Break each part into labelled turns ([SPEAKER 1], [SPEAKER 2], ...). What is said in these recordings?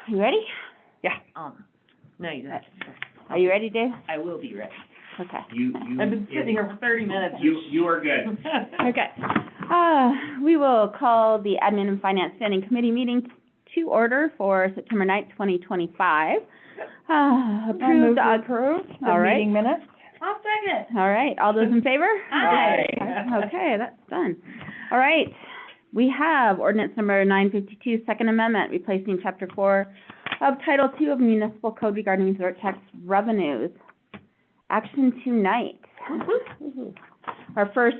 [SPEAKER 1] You ready?
[SPEAKER 2] Yeah. No, you don't.
[SPEAKER 1] Are you ready, Dave?
[SPEAKER 2] I will be ready.
[SPEAKER 1] Okay.
[SPEAKER 2] I've been sitting here for 30 minutes.
[SPEAKER 3] You are good.
[SPEAKER 1] Okay. We will call the Admin and Finance Standing Committee meeting to order for September 9th, 2025. Approve the... All right.
[SPEAKER 4] meeting minutes.
[SPEAKER 2] I'll second.
[SPEAKER 1] All right, all those in favor?
[SPEAKER 2] Aye.
[SPEAKER 1] Okay, that's done. All right, we have ordinance number 952, Second Amendment, replacing Chapter 4 of Title 2 of Municipal Code regarding resort tax revenues. Action tonight. Our first,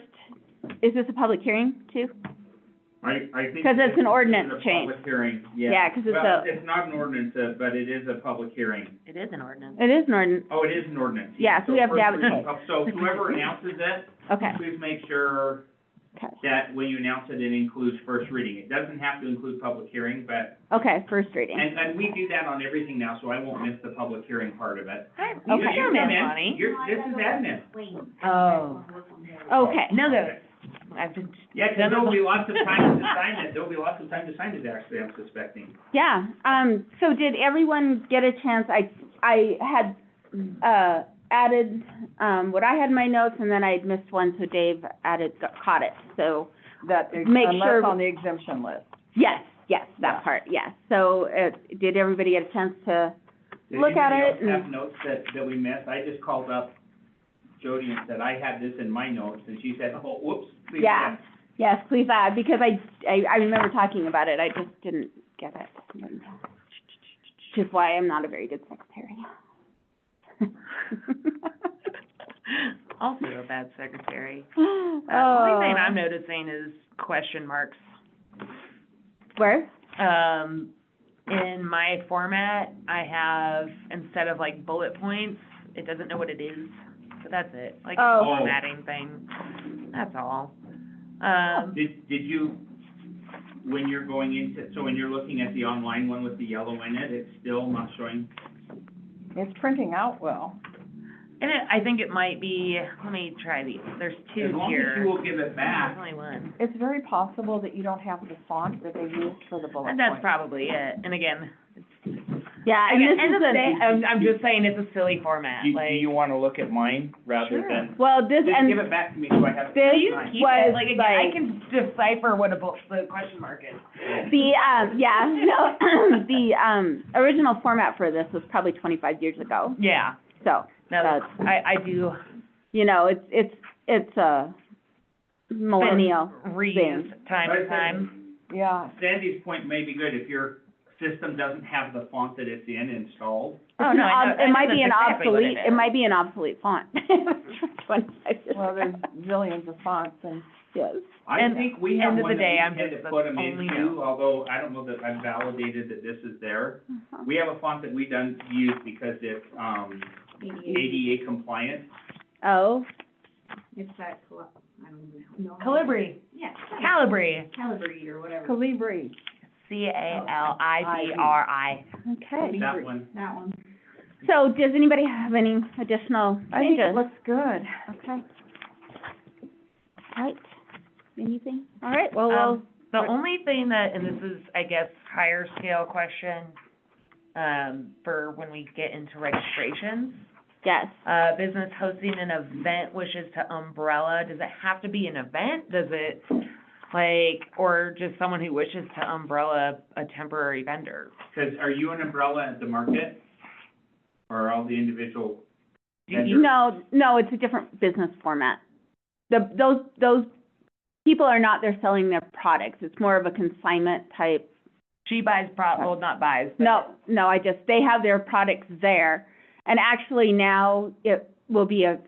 [SPEAKER 1] is this a public hearing too?
[SPEAKER 3] I think.
[SPEAKER 1] Because it's an ordinance
[SPEAKER 3] a
[SPEAKER 1] change.
[SPEAKER 3] Public hearing, yeah.
[SPEAKER 1] Yeah, 'cause it's
[SPEAKER 3] Well,
[SPEAKER 1] a-
[SPEAKER 3] it's not an ordinance, but it is a public hearing.
[SPEAKER 2] It is an ordinance.
[SPEAKER 1] It is an ordinance.
[SPEAKER 3] Oh, it is an ordinance.
[SPEAKER 1] Yeah, so we have to
[SPEAKER 3] first
[SPEAKER 1] advertise.
[SPEAKER 3] reading. So whoever announces it,
[SPEAKER 1] Okay,
[SPEAKER 3] please make sure
[SPEAKER 1] okay.
[SPEAKER 3] that when you announce it, it includes first reading. It doesn't have to include public hearing, but,
[SPEAKER 1] Okay, first reading.
[SPEAKER 3] and we do that on everything now, so I won't miss the public hearing part of it.
[SPEAKER 1] Okay.
[SPEAKER 3] You
[SPEAKER 2] Come
[SPEAKER 3] come
[SPEAKER 2] in,
[SPEAKER 3] in,
[SPEAKER 2] Lonnie.
[SPEAKER 3] this is admin.
[SPEAKER 2] Oh.
[SPEAKER 1] Okay.
[SPEAKER 2] No, go. I've been.
[SPEAKER 3] Yeah, 'cause there'll be lots of time to sign it. There'll be lots of time to sign it, actually, I'm suspecting.
[SPEAKER 1] Yeah, so did everyone get a chance? I had, added, what I had in my notes, and then I'd missed one, so Dave caught it, so,
[SPEAKER 4] That,
[SPEAKER 1] Make
[SPEAKER 4] unless
[SPEAKER 1] sure-
[SPEAKER 4] on the exemption list.
[SPEAKER 1] yes, that part, yes. So, did everybody get a chance to look at it?
[SPEAKER 3] Did anybody else have notes that we missed? I just called up Jody and said, I had this in my notes, and she said, oh, whoops. please
[SPEAKER 1] Yeah,
[SPEAKER 3] add."
[SPEAKER 1] yes, please add, because I remember talking about it, I just didn't get it. Which is why I'm not a very good secretary.
[SPEAKER 2] Also a bad secretary.
[SPEAKER 1] Oh.
[SPEAKER 2] Only thing I'm noticing is question marks.
[SPEAKER 1] Where?
[SPEAKER 2] In my format, I have, instead of like bullet points, it doesn't know what it is. So that's it, like
[SPEAKER 1] Oh.
[SPEAKER 2] a formatting thing. That's all.
[SPEAKER 3] Did you, when you're going into, so when you're looking at the online one with the yellow in it, it's still not showing?
[SPEAKER 4] It's printing out well.
[SPEAKER 2] And I think it might be, let me try these. There's two
[SPEAKER 3] As long as
[SPEAKER 2] here.
[SPEAKER 3] you will give it
[SPEAKER 2] There's
[SPEAKER 3] back.
[SPEAKER 2] only one.
[SPEAKER 4] It's very possible that you don't have the font that they used for the bullet
[SPEAKER 2] And that's
[SPEAKER 4] points.
[SPEAKER 2] probably it. And again,
[SPEAKER 1] Yeah, and
[SPEAKER 2] again,
[SPEAKER 1] this
[SPEAKER 2] end
[SPEAKER 1] is
[SPEAKER 2] of the day,
[SPEAKER 1] a,
[SPEAKER 2] I'm just saying it's a silly format,
[SPEAKER 3] Do
[SPEAKER 2] like.
[SPEAKER 3] you wanna look at mine rather
[SPEAKER 2] Sure.
[SPEAKER 3] than,
[SPEAKER 1] well, this,
[SPEAKER 3] just
[SPEAKER 1] and
[SPEAKER 3] give it back to me so I have it.
[SPEAKER 1] this
[SPEAKER 2] You
[SPEAKER 3] signed.
[SPEAKER 2] keep
[SPEAKER 1] was
[SPEAKER 2] it, like, again, I can decipher what the question mark is.
[SPEAKER 1] the, yeah, no, the, original format for this was probably 25 years ago,
[SPEAKER 2] Yeah,
[SPEAKER 1] so,
[SPEAKER 2] no,
[SPEAKER 1] that's,
[SPEAKER 2] I do
[SPEAKER 1] you know, it's a millennial
[SPEAKER 2] reuse time to time.
[SPEAKER 4] Yeah.
[SPEAKER 3] Sandy's point may be good, if your system doesn't have the font that it's in installed.
[SPEAKER 2] Oh, no, I know
[SPEAKER 1] It might be an
[SPEAKER 2] that's exactly what
[SPEAKER 1] obsolete,
[SPEAKER 2] it
[SPEAKER 1] it
[SPEAKER 2] is.
[SPEAKER 1] might be an obsolete font. 25 years
[SPEAKER 4] Well, there's
[SPEAKER 1] ago.
[SPEAKER 4] zillions of fonts and,
[SPEAKER 1] Yes.
[SPEAKER 3] I
[SPEAKER 2] And
[SPEAKER 3] think we have
[SPEAKER 2] end of
[SPEAKER 3] one
[SPEAKER 2] the
[SPEAKER 3] that
[SPEAKER 2] day,
[SPEAKER 3] we
[SPEAKER 2] I'm
[SPEAKER 3] tend
[SPEAKER 2] just
[SPEAKER 3] to
[SPEAKER 2] the
[SPEAKER 3] put them
[SPEAKER 2] only
[SPEAKER 3] into,
[SPEAKER 2] note.
[SPEAKER 3] although I don't know that I've validated that this is there.
[SPEAKER 1] Uh-huh.
[SPEAKER 3] We have a font that we use because it's, ADA compliant.
[SPEAKER 1] Oh,
[SPEAKER 5] It's that, I don't even know.
[SPEAKER 2] Calibri,
[SPEAKER 5] Yeah.
[SPEAKER 2] Calibri,
[SPEAKER 5] Calibri or whatever.
[SPEAKER 4] Calibri.
[SPEAKER 2] Calibri.
[SPEAKER 1] okay.
[SPEAKER 3] That one.
[SPEAKER 5] That one.
[SPEAKER 1] So does anybody have any additional
[SPEAKER 4] I think it
[SPEAKER 1] changes?
[SPEAKER 4] looks good.
[SPEAKER 1] Okay. Right, anything? All right, well, we'll,
[SPEAKER 2] The only thing that, and this is, I guess, higher scale question, for when we get into registrations.
[SPEAKER 1] yes.
[SPEAKER 2] Business hosting an event wishes to umbrella, does it have to be an event? Does it, like, or just someone who wishes to umbrella a temporary vendor?
[SPEAKER 3] Because are you an umbrella at the market? Or all the individual
[SPEAKER 2] Do
[SPEAKER 3] vendors?
[SPEAKER 2] you,
[SPEAKER 1] No, it's a different business format. Those people are not there selling their products. It's more of a consignment type.
[SPEAKER 2] she buys well, not buys, but.
[SPEAKER 1] No, they have their products there. And actually now it will be a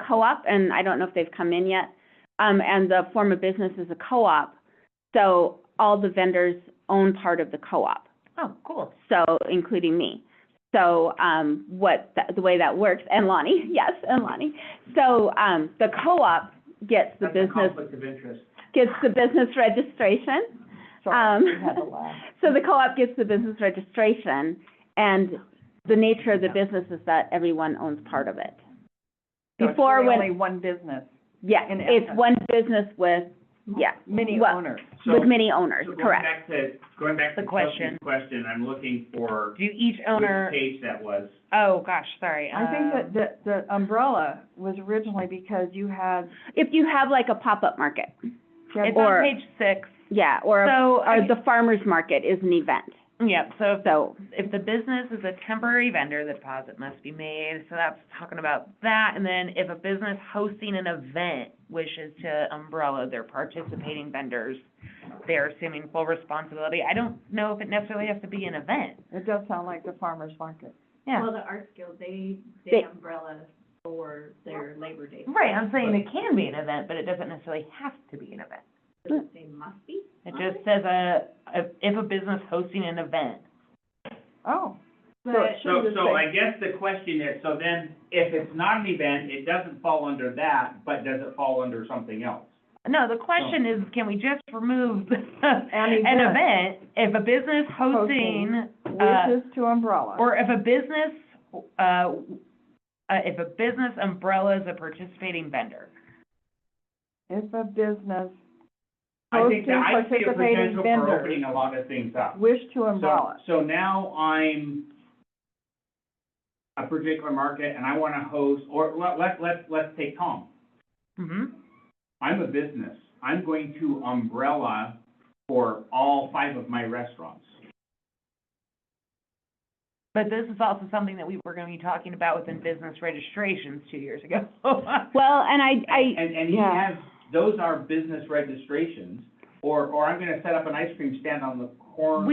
[SPEAKER 1] co-op, and I don't know if they've come in yet. And the form of business is a co-op. So all the vendors own part of the co-op,
[SPEAKER 2] Oh, cool.
[SPEAKER 1] so including me. So, the way that works, and Lonnie, yes, and Lonnie. So, the co-op gets the
[SPEAKER 3] That's a
[SPEAKER 1] business,
[SPEAKER 3] conflict of interest.
[SPEAKER 1] gets the business registration.
[SPEAKER 4] Sorry, we had to laugh.
[SPEAKER 1] So the co-op gets the business registration, and the nature of the business is that everyone owns part of it.
[SPEAKER 4] So it's
[SPEAKER 1] Before
[SPEAKER 4] really
[SPEAKER 1] when,
[SPEAKER 4] only one business.
[SPEAKER 1] yeah,
[SPEAKER 4] in
[SPEAKER 1] it's
[SPEAKER 4] essence.
[SPEAKER 1] one business with Yeah,
[SPEAKER 4] Many
[SPEAKER 1] Well,
[SPEAKER 4] owners.
[SPEAKER 1] with many owners,
[SPEAKER 3] So
[SPEAKER 1] correct.
[SPEAKER 3] going back
[SPEAKER 2] The
[SPEAKER 3] to
[SPEAKER 2] question.
[SPEAKER 3] Chelsea's question, I'm looking for
[SPEAKER 2] Do each
[SPEAKER 3] which
[SPEAKER 2] owner,
[SPEAKER 3] page that was.
[SPEAKER 2] oh, gosh, sorry.
[SPEAKER 4] I think that the umbrella was originally because you had,
[SPEAKER 1] If you have like a pop-up market,
[SPEAKER 2] It's
[SPEAKER 1] or-
[SPEAKER 2] on page 6.
[SPEAKER 1] yeah, or,
[SPEAKER 2] So,
[SPEAKER 1] or the farmer's market is an event,
[SPEAKER 2] Yep, so if
[SPEAKER 1] so,
[SPEAKER 2] if the business is a temporary vendor, the deposit must be made, so that's talking about that. And then if a business hosting an event wishes to umbrella their participating vendors, they're assuming full responsibility. I don't know if it necessarily has to be an event.
[SPEAKER 4] it does sound like the farmer's market.
[SPEAKER 2] Yeah.
[SPEAKER 5] Well, the Arts Guild, they
[SPEAKER 1] They-
[SPEAKER 5] umbrella for their Labor Day.
[SPEAKER 2] Right, I'm saying it can be an event, but it doesn't necessarily have to be an event.
[SPEAKER 5] Does it say must be?
[SPEAKER 2] It just says if a business hosting an event.
[SPEAKER 4] Oh, so it
[SPEAKER 5] But,
[SPEAKER 4] should
[SPEAKER 3] So,
[SPEAKER 4] just
[SPEAKER 3] so
[SPEAKER 4] say,
[SPEAKER 3] I guess the question is, so then, if it's not an event, it doesn't fall under that, but does it fall under something else?
[SPEAKER 2] No, the question is, can we just remove an
[SPEAKER 4] event.
[SPEAKER 2] event if a business hosting,
[SPEAKER 4] wishes to umbrella.
[SPEAKER 2] or if a business umbrellas a participating vendor?
[SPEAKER 4] If a business
[SPEAKER 3] I think that, I
[SPEAKER 4] hosting
[SPEAKER 3] see a
[SPEAKER 4] participating
[SPEAKER 3] potential for
[SPEAKER 4] vendors
[SPEAKER 3] opening a lot of things up.
[SPEAKER 4] wish to umbrella.
[SPEAKER 3] So now I'm a particular market and I wanna host, or let's take Tom.
[SPEAKER 2] Mm-hmm.
[SPEAKER 3] I'm a business. I'm going to umbrella for all 5 of my restaurants.
[SPEAKER 2] But this is also something that we were gonna be talking about within business registrations 2 years ago.
[SPEAKER 1] well, and
[SPEAKER 3] And he
[SPEAKER 1] yeah.
[SPEAKER 3] has, those are business registrations, or I'm gonna set up an ice cream stand on the corner.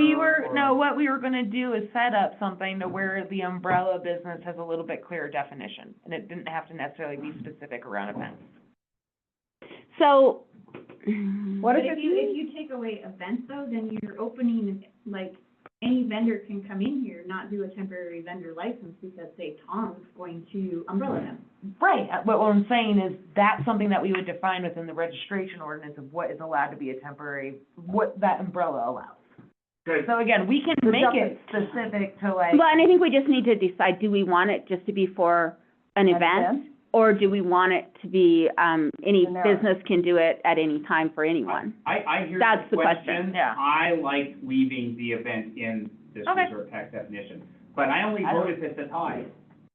[SPEAKER 2] What we were gonna do is set up something to where the umbrella business has a little bit clearer definition, and it didn't have to necessarily be specific around events.
[SPEAKER 1] So,
[SPEAKER 4] What
[SPEAKER 5] but
[SPEAKER 4] if
[SPEAKER 5] if you take away events though, then you're opening, like, any vendor can come in here, not do a temporary vendor license because, say, Tom's going to umbrella them.
[SPEAKER 2] Right, but what I'm saying is that's something that we would define within the registration ordinance of what is allowed to be a temporary, what that umbrella allows.
[SPEAKER 3] Good.
[SPEAKER 2] So again, we can
[SPEAKER 4] The
[SPEAKER 2] make it specific to like,
[SPEAKER 1] well, and I think we just need to decide, do we want it just to be for an event? Or do we want it to be, any
[SPEAKER 4] Generic.
[SPEAKER 1] business can do it at any time for anyone?
[SPEAKER 3] I hear
[SPEAKER 1] That's
[SPEAKER 3] the
[SPEAKER 1] the question,
[SPEAKER 3] question.
[SPEAKER 2] yeah.
[SPEAKER 3] I like leaving the event in this
[SPEAKER 2] Okay.
[SPEAKER 3] resort tax definition, but I only
[SPEAKER 2] I don't-
[SPEAKER 3] vote if it's a tie,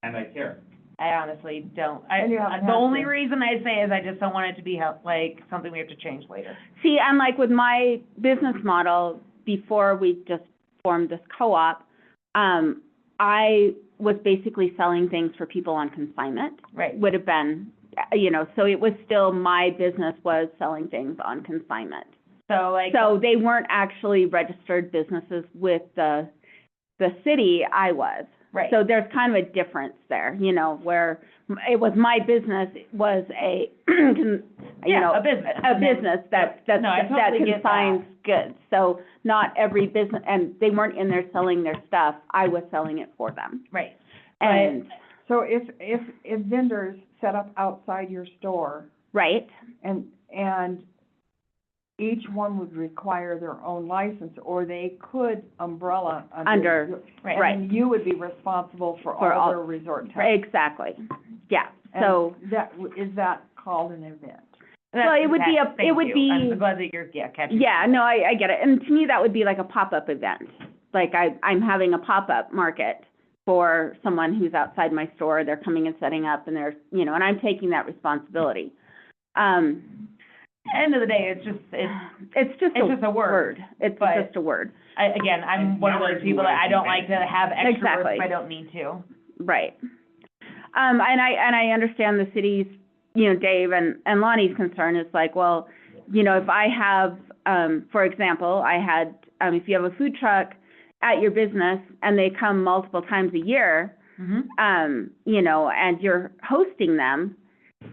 [SPEAKER 3] and I care.
[SPEAKER 2] I honestly don't.
[SPEAKER 4] And you haven't
[SPEAKER 2] The
[SPEAKER 4] had
[SPEAKER 2] only
[SPEAKER 4] to.
[SPEAKER 2] reason I say is I just don't want it to be like something we have to change later.
[SPEAKER 1] See, and like with my business model, before we just formed this co-op, I was basically selling things for people on consignment,
[SPEAKER 2] Right.
[SPEAKER 1] would have been, you know, so it was still, my business was selling things on consignment.
[SPEAKER 2] So like.
[SPEAKER 1] So they weren't actually registered businesses with the city, I was.
[SPEAKER 2] Right.
[SPEAKER 1] So there's kind of a difference there, you know, where it was my business, was a, you
[SPEAKER 2] Yeah,
[SPEAKER 1] know,
[SPEAKER 2] a business.
[SPEAKER 1] a business that
[SPEAKER 2] No, I totally get
[SPEAKER 1] consigns goods. So not every business, and they weren't in there selling their stuff, I was selling it for them.
[SPEAKER 2] Right.
[SPEAKER 1] And,
[SPEAKER 4] So if vendors set up outside your store
[SPEAKER 1] right,
[SPEAKER 4] and each one would require their own license, or they could umbrella
[SPEAKER 1] Under-
[SPEAKER 2] Right.
[SPEAKER 4] And then you would be responsible for
[SPEAKER 1] For
[SPEAKER 4] all
[SPEAKER 1] all-
[SPEAKER 4] their resort tax.
[SPEAKER 1] exactly, yeah.
[SPEAKER 4] And
[SPEAKER 1] So,
[SPEAKER 4] is that called an event?
[SPEAKER 1] Well, it would be a-
[SPEAKER 2] Thank
[SPEAKER 1] it would
[SPEAKER 2] you.
[SPEAKER 1] be-
[SPEAKER 2] I'm glad that you're, catching.
[SPEAKER 1] yeah, no, I get it. And to me, that would be like a pop-up event. Like I'm having a pop-up market for someone who's outside my store, they're coming and setting up and they're, you know, and I'm taking that responsibility.
[SPEAKER 2] End of the day, it's just a word.
[SPEAKER 1] It's
[SPEAKER 2] but-
[SPEAKER 1] just a word,
[SPEAKER 2] Again, I'm
[SPEAKER 3] And
[SPEAKER 2] one of
[SPEAKER 3] now I
[SPEAKER 2] those
[SPEAKER 3] do
[SPEAKER 2] people that
[SPEAKER 3] what I
[SPEAKER 2] I don't like to have extra words
[SPEAKER 1] Exactly.
[SPEAKER 2] if I don't need to.
[SPEAKER 1] right. And I understand the city's, you know, Dave and Lonnie's concern is like, well, you know, if I have, for example, I had, if you have a food truck at your business and they come multiple times a year,
[SPEAKER 2] Mm-hmm.
[SPEAKER 1] you know, and you're hosting them,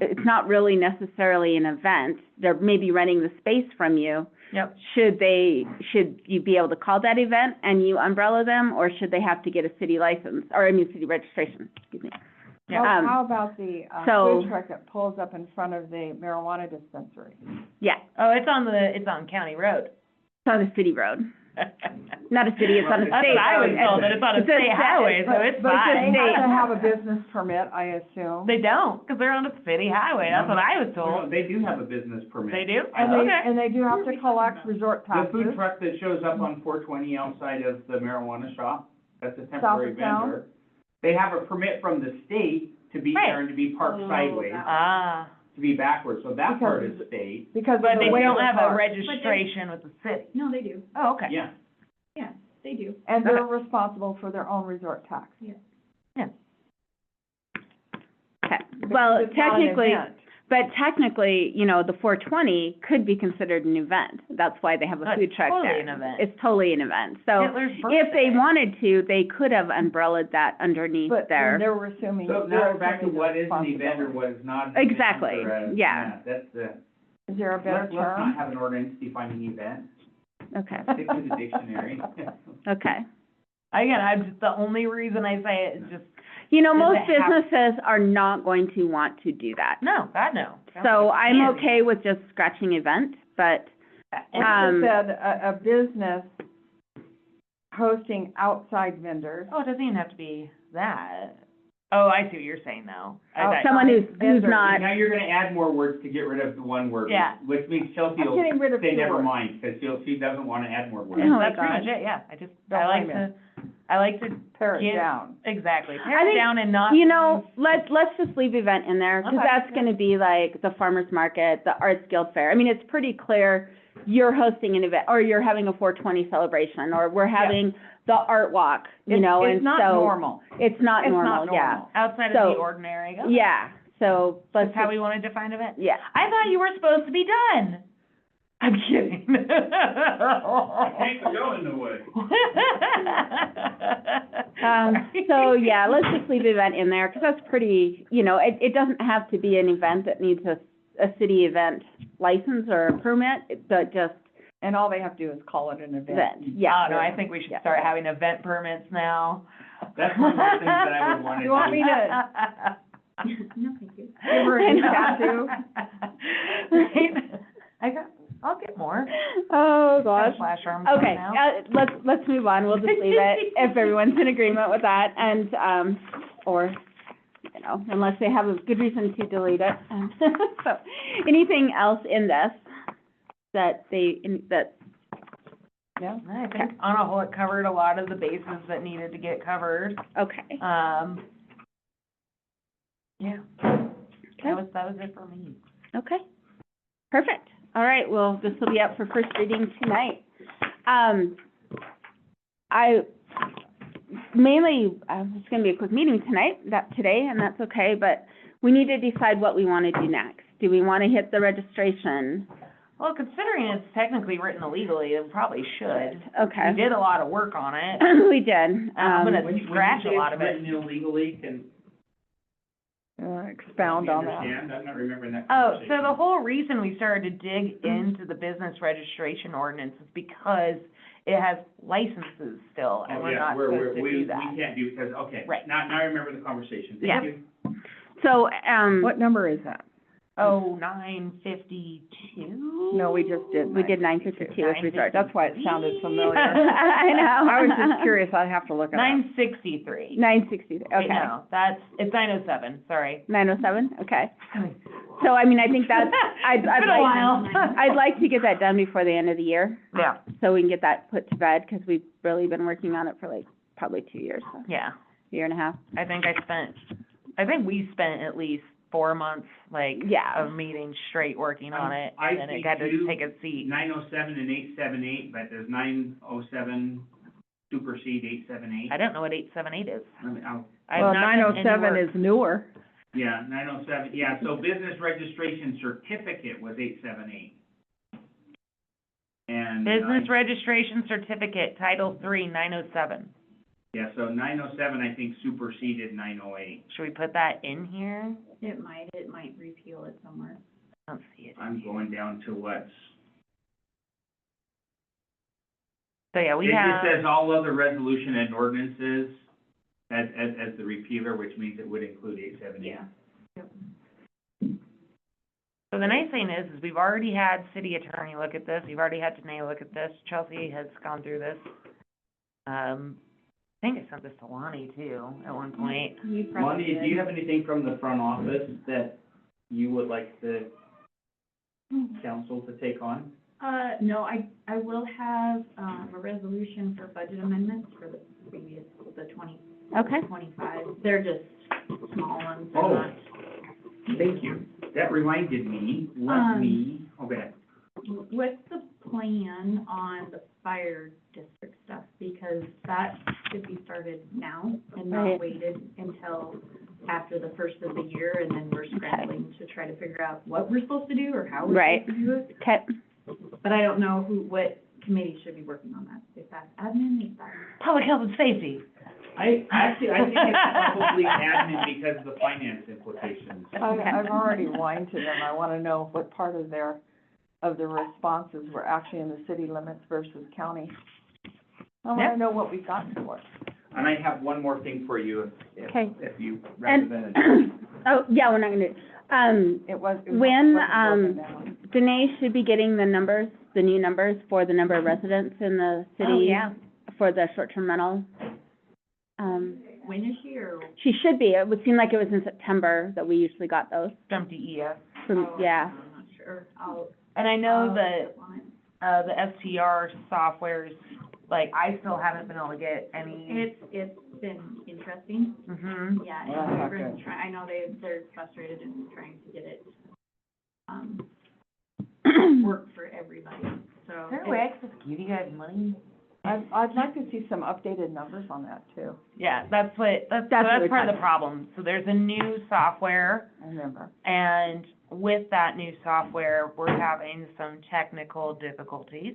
[SPEAKER 1] it's not really necessarily an event. They're maybe renting the space from you.
[SPEAKER 2] Yep.
[SPEAKER 1] Should you be able to call that event and you umbrella them, or should they have to get a city license, or city registration, excuse me?
[SPEAKER 2] Yeah.
[SPEAKER 4] How about the
[SPEAKER 1] so-
[SPEAKER 4] food truck that pulls up in front of the marijuana dispensary?
[SPEAKER 1] Yeah,
[SPEAKER 2] Oh, it's on county road.
[SPEAKER 1] it's on the city road. Not a city, it's on a
[SPEAKER 2] That's
[SPEAKER 1] state.
[SPEAKER 2] what I was told, that it's on a state highway, so it's
[SPEAKER 4] But
[SPEAKER 2] fine.
[SPEAKER 4] they have to have a business permit, I assume.
[SPEAKER 2] They don't, because they're on a city highway, that's what I was
[SPEAKER 3] No,
[SPEAKER 2] told.
[SPEAKER 3] they do have a business permit.
[SPEAKER 2] They do?
[SPEAKER 4] And
[SPEAKER 2] Okay.
[SPEAKER 4] they do have to collect resort
[SPEAKER 3] The
[SPEAKER 4] taxes.
[SPEAKER 3] food truck that shows up on 420 outside of the marijuana shop, that's a
[SPEAKER 4] South
[SPEAKER 3] temporary
[SPEAKER 4] of town?
[SPEAKER 3] vendor. They have a permit from the state to be
[SPEAKER 2] Right.
[SPEAKER 3] there and to be parked
[SPEAKER 5] Oh,
[SPEAKER 3] sideways,
[SPEAKER 5] that-
[SPEAKER 2] Ah,
[SPEAKER 3] to be backwards, so that part
[SPEAKER 4] Because-
[SPEAKER 3] is state,
[SPEAKER 4] Because of
[SPEAKER 2] but
[SPEAKER 4] the
[SPEAKER 2] they
[SPEAKER 4] way
[SPEAKER 2] don't
[SPEAKER 4] they're
[SPEAKER 2] have a
[SPEAKER 4] parked.
[SPEAKER 2] registration with the city.
[SPEAKER 5] No, they do,
[SPEAKER 2] Oh, okay.
[SPEAKER 3] yeah.
[SPEAKER 5] yeah, they do.
[SPEAKER 4] And they're responsible for their own resort tax.
[SPEAKER 1] Okay, well,
[SPEAKER 4] Because it's not an
[SPEAKER 1] technically,
[SPEAKER 4] event.
[SPEAKER 1] but technically, you know, the 420 could be considered an event. That's why they have a
[SPEAKER 2] That's
[SPEAKER 1] food truck there.
[SPEAKER 2] totally an event.
[SPEAKER 1] It's totally an event. So
[SPEAKER 2] Hitler's
[SPEAKER 1] if they
[SPEAKER 2] birthday.
[SPEAKER 1] wanted to, they could have umbrellaed that underneath
[SPEAKER 4] But
[SPEAKER 1] there.
[SPEAKER 4] they're assuming.
[SPEAKER 3] So
[SPEAKER 4] they're
[SPEAKER 3] now we're back to
[SPEAKER 4] assuming
[SPEAKER 3] what
[SPEAKER 4] the
[SPEAKER 3] is an event or
[SPEAKER 4] responsibility.
[SPEAKER 3] what is not an event.
[SPEAKER 1] Exactly,
[SPEAKER 3] or a-
[SPEAKER 1] yeah.
[SPEAKER 3] That's the,
[SPEAKER 4] Is there a better
[SPEAKER 3] let's not
[SPEAKER 4] term?
[SPEAKER 3] have an ordinance defining event,
[SPEAKER 1] Okay,
[SPEAKER 3] stick to the dictionary.
[SPEAKER 1] okay.
[SPEAKER 2] Again, I'm just, the only reason I say it is just,
[SPEAKER 1] You know,
[SPEAKER 2] Does
[SPEAKER 1] most
[SPEAKER 2] it have-
[SPEAKER 1] businesses are not going to want to do that.
[SPEAKER 2] no, God, no.
[SPEAKER 1] So I'm
[SPEAKER 2] Candy.
[SPEAKER 1] okay with just scratching event, but,
[SPEAKER 4] It
[SPEAKER 1] Um,
[SPEAKER 4] just said a business hosting outside vendors.
[SPEAKER 2] Oh, it doesn't even have to be that. Oh, I see what you're saying now. I thought-
[SPEAKER 1] someone who's
[SPEAKER 4] vendor.
[SPEAKER 1] not,
[SPEAKER 3] Now you're gonna add more words to get rid of the one word.
[SPEAKER 2] Yeah.
[SPEAKER 3] Which means Chelsea
[SPEAKER 4] I'm
[SPEAKER 3] will
[SPEAKER 4] getting rid of
[SPEAKER 3] say
[SPEAKER 4] two
[SPEAKER 3] never
[SPEAKER 4] words.
[SPEAKER 3] mind, because she doesn't wanna add more words.
[SPEAKER 1] Oh my
[SPEAKER 2] That's pretty
[SPEAKER 1] gosh.
[SPEAKER 2] much it, yeah.
[SPEAKER 4] Don't
[SPEAKER 2] I like
[SPEAKER 4] blame
[SPEAKER 2] to,
[SPEAKER 4] Pare it
[SPEAKER 2] Give-
[SPEAKER 4] down.
[SPEAKER 2] exactly,
[SPEAKER 1] I
[SPEAKER 2] tear it
[SPEAKER 1] think,
[SPEAKER 2] down and not.
[SPEAKER 1] you know, let's just leave event in there, because
[SPEAKER 2] Okay.
[SPEAKER 1] that's gonna be like the farmer's market, the arts guild fair. I mean, it's pretty clear you're hosting an event, or you're having a 420 celebration, or we're having the art walk, you
[SPEAKER 4] It's-
[SPEAKER 1] know, and
[SPEAKER 4] It's not
[SPEAKER 1] so.
[SPEAKER 4] normal.
[SPEAKER 1] It's not
[SPEAKER 4] It's
[SPEAKER 1] normal,
[SPEAKER 4] not
[SPEAKER 1] yeah.
[SPEAKER 4] normal.
[SPEAKER 2] Outside
[SPEAKER 1] So-
[SPEAKER 2] of the ordinary. Okay.
[SPEAKER 1] Yeah, so let's
[SPEAKER 2] That's how
[SPEAKER 1] just,
[SPEAKER 2] we want to define event.
[SPEAKER 1] yeah.
[SPEAKER 2] I thought you were supposed to be done. I'm kidding.
[SPEAKER 3] Take the go in the wood.
[SPEAKER 1] So, yeah, let's just leave event in there, because that's pretty, you know, it doesn't have to be an event that needs a city event license or a permit, but just
[SPEAKER 4] And all they have to do is call it an event.
[SPEAKER 1] event, yeah.
[SPEAKER 2] Oh, no, I think we should
[SPEAKER 1] Yeah.
[SPEAKER 2] start having event permits now.
[SPEAKER 3] That's one of the things that I would wanna
[SPEAKER 4] You want
[SPEAKER 3] do.
[SPEAKER 4] me to
[SPEAKER 5] No, thank you.
[SPEAKER 4] give her a new tattoo?
[SPEAKER 2] Right? I'll get more.
[SPEAKER 1] Oh,
[SPEAKER 2] Got
[SPEAKER 1] gosh.
[SPEAKER 2] flash arms
[SPEAKER 1] Okay,
[SPEAKER 2] now.
[SPEAKER 1] let's move on, we'll just leave it, if everyone's in agreement with that, and, or, you know, unless they have a good reason to delete it. So, anything else in this that
[SPEAKER 4] Yeah.
[SPEAKER 2] I think on a whole, it covered a lot of the bases that needed to get covered.
[SPEAKER 1] okay,
[SPEAKER 2] Yeah, that was it for me.
[SPEAKER 1] okay, perfect. All right, well, this will be up for first reading tonight. It's gonna be a quick meeting today, and that's okay, but we need to decide what we wanna do next. Do we wanna hit the registration?
[SPEAKER 2] Well, considering it's technically written illegally, it probably should.
[SPEAKER 1] Okay.
[SPEAKER 2] We did a lot of work on it.
[SPEAKER 1] We did.
[SPEAKER 2] I'm gonna
[SPEAKER 3] When you
[SPEAKER 2] scratch
[SPEAKER 3] say
[SPEAKER 2] a lot of
[SPEAKER 3] it's
[SPEAKER 2] it.
[SPEAKER 3] written illegally, can
[SPEAKER 4] Expound
[SPEAKER 3] you
[SPEAKER 4] on that.
[SPEAKER 3] understand? I'm not remembering that
[SPEAKER 2] Oh,
[SPEAKER 3] conversation.
[SPEAKER 2] so the whole reason we started to dig into the business registration ordinance is because it has licenses still, and
[SPEAKER 3] Oh,
[SPEAKER 2] we're
[SPEAKER 3] yeah,
[SPEAKER 2] not supposed to do that.
[SPEAKER 3] We can't do, because, okay.
[SPEAKER 2] Right.
[SPEAKER 3] Now I remember the conversation.
[SPEAKER 1] Yeah.
[SPEAKER 3] Thank you.
[SPEAKER 1] So,
[SPEAKER 4] What number is that?
[SPEAKER 2] Oh, 952?
[SPEAKER 4] No, we just did.
[SPEAKER 1] we did 952 as resort.
[SPEAKER 4] That's why it sounded familiar.
[SPEAKER 1] I know.
[SPEAKER 4] I was just curious, I'd have to look it up.
[SPEAKER 2] 963.
[SPEAKER 1] 960,
[SPEAKER 2] Wait,
[SPEAKER 1] okay.
[SPEAKER 2] no, it's 907, sorry.
[SPEAKER 1] 907, okay. So, I mean, I think that's, I'd
[SPEAKER 2] It's been a
[SPEAKER 1] like,
[SPEAKER 2] while.
[SPEAKER 1] I'd like to get that done before the end of the year,
[SPEAKER 2] Yeah,
[SPEAKER 1] so we can get that put to bed, because we've really been working on it for like, probably 2 years, so,
[SPEAKER 2] yeah.
[SPEAKER 1] year and a half.
[SPEAKER 2] I think we spent at least 4 months, like,
[SPEAKER 1] Yeah.
[SPEAKER 2] of meetings straight working on it,
[SPEAKER 3] I
[SPEAKER 2] and then it
[SPEAKER 3] think
[SPEAKER 2] got to
[SPEAKER 3] you-
[SPEAKER 2] take a seat.
[SPEAKER 3] 907 and 878, but does 907 supersede 878?
[SPEAKER 2] I don't know what 878 is.
[SPEAKER 3] I mean,
[SPEAKER 2] I've
[SPEAKER 4] Well,
[SPEAKER 2] not done any
[SPEAKER 4] 907
[SPEAKER 2] work.
[SPEAKER 4] is newer.
[SPEAKER 3] yeah, 907, yeah, so business registration certificate was 878. And.
[SPEAKER 2] Business registration certificate, Title III, 907.
[SPEAKER 3] Yeah, so 907, I think superseded 908.
[SPEAKER 2] Should we put that in here?
[SPEAKER 5] It might repeal it somewhere.
[SPEAKER 2] I don't see it.
[SPEAKER 3] I'm going down to what's.
[SPEAKER 2] So, yeah, we
[SPEAKER 3] It
[SPEAKER 2] have,
[SPEAKER 3] just says all other resolution and ordinances as the repealer, which means it would include 878.
[SPEAKER 5] Yeah.
[SPEAKER 2] So the nice thing is we've already had city attorney look at this, we've already had Danae look at this, Chelsea has gone through this. I think I sent this to Lonnie too, at one point.
[SPEAKER 5] You probably
[SPEAKER 3] Lonnie,
[SPEAKER 5] did.
[SPEAKER 3] do you have anything from the front office that you would like the council to take on?
[SPEAKER 5] No, I will have, a resolution for budget amendments for the previous, the
[SPEAKER 1] Okay.
[SPEAKER 5] 25. They're just small ones, they're
[SPEAKER 3] Oh.
[SPEAKER 5] not.
[SPEAKER 3] Thank you. That reminded me, okay.
[SPEAKER 5] What's the plan on the fire district stuff? Because that should be started now and
[SPEAKER 1] Right.
[SPEAKER 5] not waited until after the first of the year, and then we're scrambling to try to figure out what we're supposed to do or how we're
[SPEAKER 1] Right.
[SPEAKER 5] supposed to do it.
[SPEAKER 1] Okay.
[SPEAKER 5] But I don't know what committee should be working on that. If that's admin, if that's.
[SPEAKER 2] Public health and safety.
[SPEAKER 3] I think it's probably admin because of the finance implications.
[SPEAKER 4] I've already whined to them, I wanna know what part of the responses were actually in the city limits versus county. I
[SPEAKER 2] Yeah.
[SPEAKER 4] wanna know what we got for it.
[SPEAKER 3] And I have one more thing for you,
[SPEAKER 1] Okay.
[SPEAKER 3] if you, rather than.
[SPEAKER 1] And, oh, yeah, we're not gonna,
[SPEAKER 4] It was.
[SPEAKER 1] When,
[SPEAKER 4] wasn't broken down.
[SPEAKER 1] Danae should be getting the numbers, the new numbers for the number of residents in the city.
[SPEAKER 2] Oh, yeah.
[SPEAKER 1] For the short-term rental.
[SPEAKER 5] When is she, or?
[SPEAKER 1] She should be, it would seem like it was in September that we usually got those
[SPEAKER 2] From DES.
[SPEAKER 1] from,
[SPEAKER 5] Oh,
[SPEAKER 1] yeah.
[SPEAKER 5] I'm not sure. I'll.
[SPEAKER 2] And I know
[SPEAKER 5] I'll
[SPEAKER 2] that,
[SPEAKER 5] check on it.
[SPEAKER 2] the STR software's, like, I still haven't been able to get any.
[SPEAKER 5] It's been interesting.
[SPEAKER 2] Mhm.
[SPEAKER 5] Yeah,
[SPEAKER 4] Well, that's not
[SPEAKER 5] everyone's
[SPEAKER 4] good.
[SPEAKER 5] trying, I know they're frustrated and trying to get it, work for everybody, so.
[SPEAKER 2] Is there a way I could just give you guys money?
[SPEAKER 4] I'd like to see some updated numbers on that too,
[SPEAKER 2] Yeah, that's part
[SPEAKER 1] what
[SPEAKER 2] of
[SPEAKER 1] we're
[SPEAKER 2] the problem. So there's a new software,
[SPEAKER 4] I remember.
[SPEAKER 2] and with that new software, we're having some technical difficulties.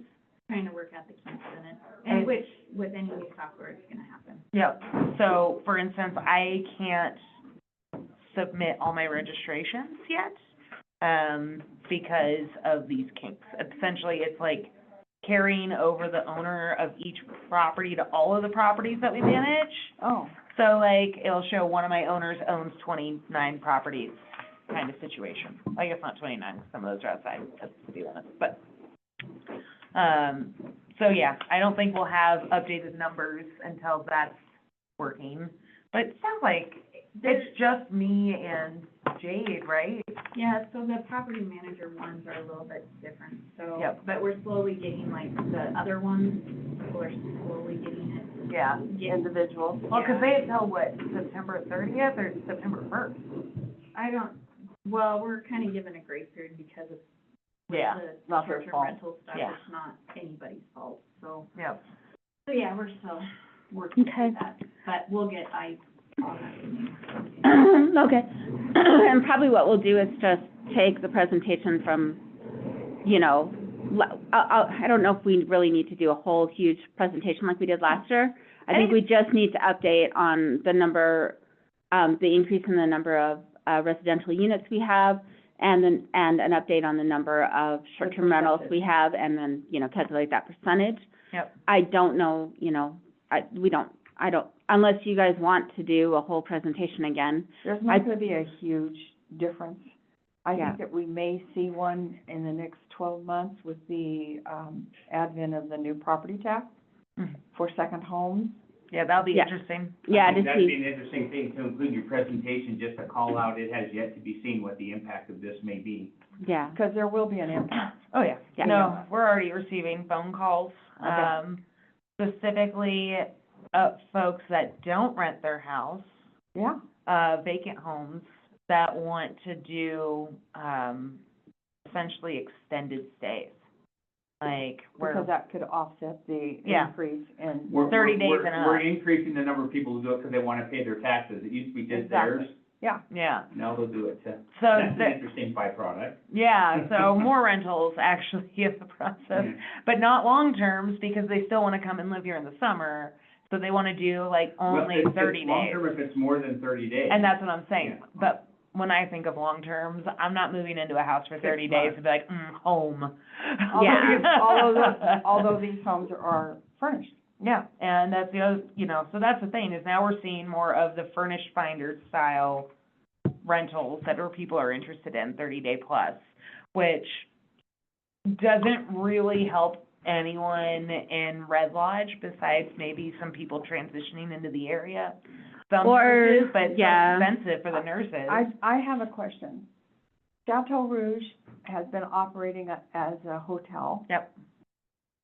[SPEAKER 5] Trying to work out the kinks in it,
[SPEAKER 2] And-
[SPEAKER 5] and which, with any new software, it's gonna happen.
[SPEAKER 2] Yep. So, for instance, I can't submit all my registrations yet, because of these kinks. Essentially, it's like carrying over the owner of each property to all of the properties that we manage.
[SPEAKER 4] Oh,
[SPEAKER 2] So like, it'll show one of my owners owns 29 properties, kind of situation. I guess not 29, 'cause some of those are outside of city limits, but, so yeah, I don't think we'll have updated numbers until that's working. But it sounds like it's just me and Jade, right?
[SPEAKER 5] Yeah, so the property manager ones are a little bit different, so.
[SPEAKER 2] Yep.
[SPEAKER 5] But we're slowly getting, like, the other ones, people are slowly getting it.
[SPEAKER 2] Yeah.
[SPEAKER 4] individuals.
[SPEAKER 2] Well, 'cause they until what, September 30th or September 1st?
[SPEAKER 5] Well, we're kind of given a grace period because of
[SPEAKER 2] Yeah.
[SPEAKER 5] the
[SPEAKER 4] Not their
[SPEAKER 5] short-term
[SPEAKER 4] fault.
[SPEAKER 5] rental stuff,
[SPEAKER 2] Yeah.
[SPEAKER 5] it's not anybody's fault, so.
[SPEAKER 2] Yep.
[SPEAKER 5] So, yeah, we're still working
[SPEAKER 1] Okay.
[SPEAKER 5] through that, but we'll get,
[SPEAKER 1] Okay. And probably what we'll do is just take the presentation from, you know, I don't know if we really need to do a whole huge presentation like we did last year. I think we just need to update on the number, the increase in the number of residential units we have, and an update on the number of short-term rentals we have, and then, you know, calculate that percentage.
[SPEAKER 2] Yep.
[SPEAKER 1] I don't know, you know, unless you guys want to do a whole presentation again.
[SPEAKER 4] There's
[SPEAKER 1] I-
[SPEAKER 4] not gonna be a huge difference. I
[SPEAKER 1] Yeah.
[SPEAKER 4] think that we may see one in the next 12 months with the, advent of the new property tax
[SPEAKER 2] Mhm.
[SPEAKER 4] for second homes.
[SPEAKER 2] Yeah, that'll be
[SPEAKER 1] Yeah.
[SPEAKER 2] interesting.
[SPEAKER 1] Yeah,
[SPEAKER 3] I think
[SPEAKER 1] to
[SPEAKER 3] that'd be
[SPEAKER 1] see,
[SPEAKER 3] an interesting thing to include your presentation, just to call out, it has yet to be seen what the impact of this may be.
[SPEAKER 1] yeah.
[SPEAKER 4] Because there will be an impact.
[SPEAKER 2] Oh, yeah.
[SPEAKER 1] Yeah.
[SPEAKER 2] No, we're already receiving phone calls,
[SPEAKER 4] Okay.
[SPEAKER 2] specifically, folks that don't rent their house,
[SPEAKER 4] Yeah,
[SPEAKER 2] vacant homes, that want to do, essentially extended stays. Like,
[SPEAKER 4] because
[SPEAKER 2] where,
[SPEAKER 4] that could offset the
[SPEAKER 2] Yeah.
[SPEAKER 4] increase in.
[SPEAKER 3] We're-
[SPEAKER 2] 30 days
[SPEAKER 3] we're-
[SPEAKER 2] and up.
[SPEAKER 3] We're increasing the number of people who do it because they want to pay their taxes. It used to be just
[SPEAKER 4] Exactly.
[SPEAKER 3] theirs,
[SPEAKER 4] Yeah,
[SPEAKER 2] yeah,
[SPEAKER 3] now they'll do it too.
[SPEAKER 2] so,
[SPEAKER 3] That's an
[SPEAKER 2] the-
[SPEAKER 3] interesting byproduct.
[SPEAKER 2] yeah, so more rentals actually in the process.
[SPEAKER 3] Yeah.
[SPEAKER 2] But not long terms, because they still wanna come and live here in the summer, so they wanna do like
[SPEAKER 3] Well,
[SPEAKER 2] only
[SPEAKER 3] it's
[SPEAKER 2] 30
[SPEAKER 3] long
[SPEAKER 2] days.
[SPEAKER 3] term if it's more than 30 days.
[SPEAKER 2] And that's what I'm saying,
[SPEAKER 3] Yeah.
[SPEAKER 2] but when I think of long terms, I'm not moving into a house for 30 days
[SPEAKER 3] months.
[SPEAKER 2] and be like, home.
[SPEAKER 1] Yeah.
[SPEAKER 4] although these homes are furnished.
[SPEAKER 2] Yeah, and that's the other, you know, so that's the thing, is now we're seeing more of the furnished finder style rentals that people are interested in, 30-day plus, which doesn't really help anyone in Red Lodge besides maybe some people transitioning into the area. Some
[SPEAKER 1] Or-
[SPEAKER 2] nurses, but it's
[SPEAKER 1] yeah.
[SPEAKER 2] expensive for the nurses.
[SPEAKER 4] I have a question. Chateau Rouge has been operating as a hotel
[SPEAKER 2] Yep.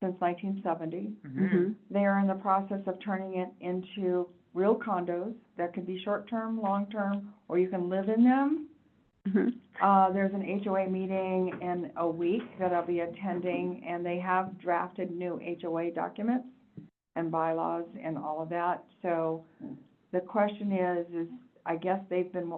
[SPEAKER 4] since 1970.
[SPEAKER 2] Mhm.
[SPEAKER 4] They are in the process of turning it into real condos that could be short-term, long-term, or you can live in them. There's an HOA meeting in a week that I'll be attending, and they have drafted new HOA documents and bylaws and all of that. So the question is I guess they've been,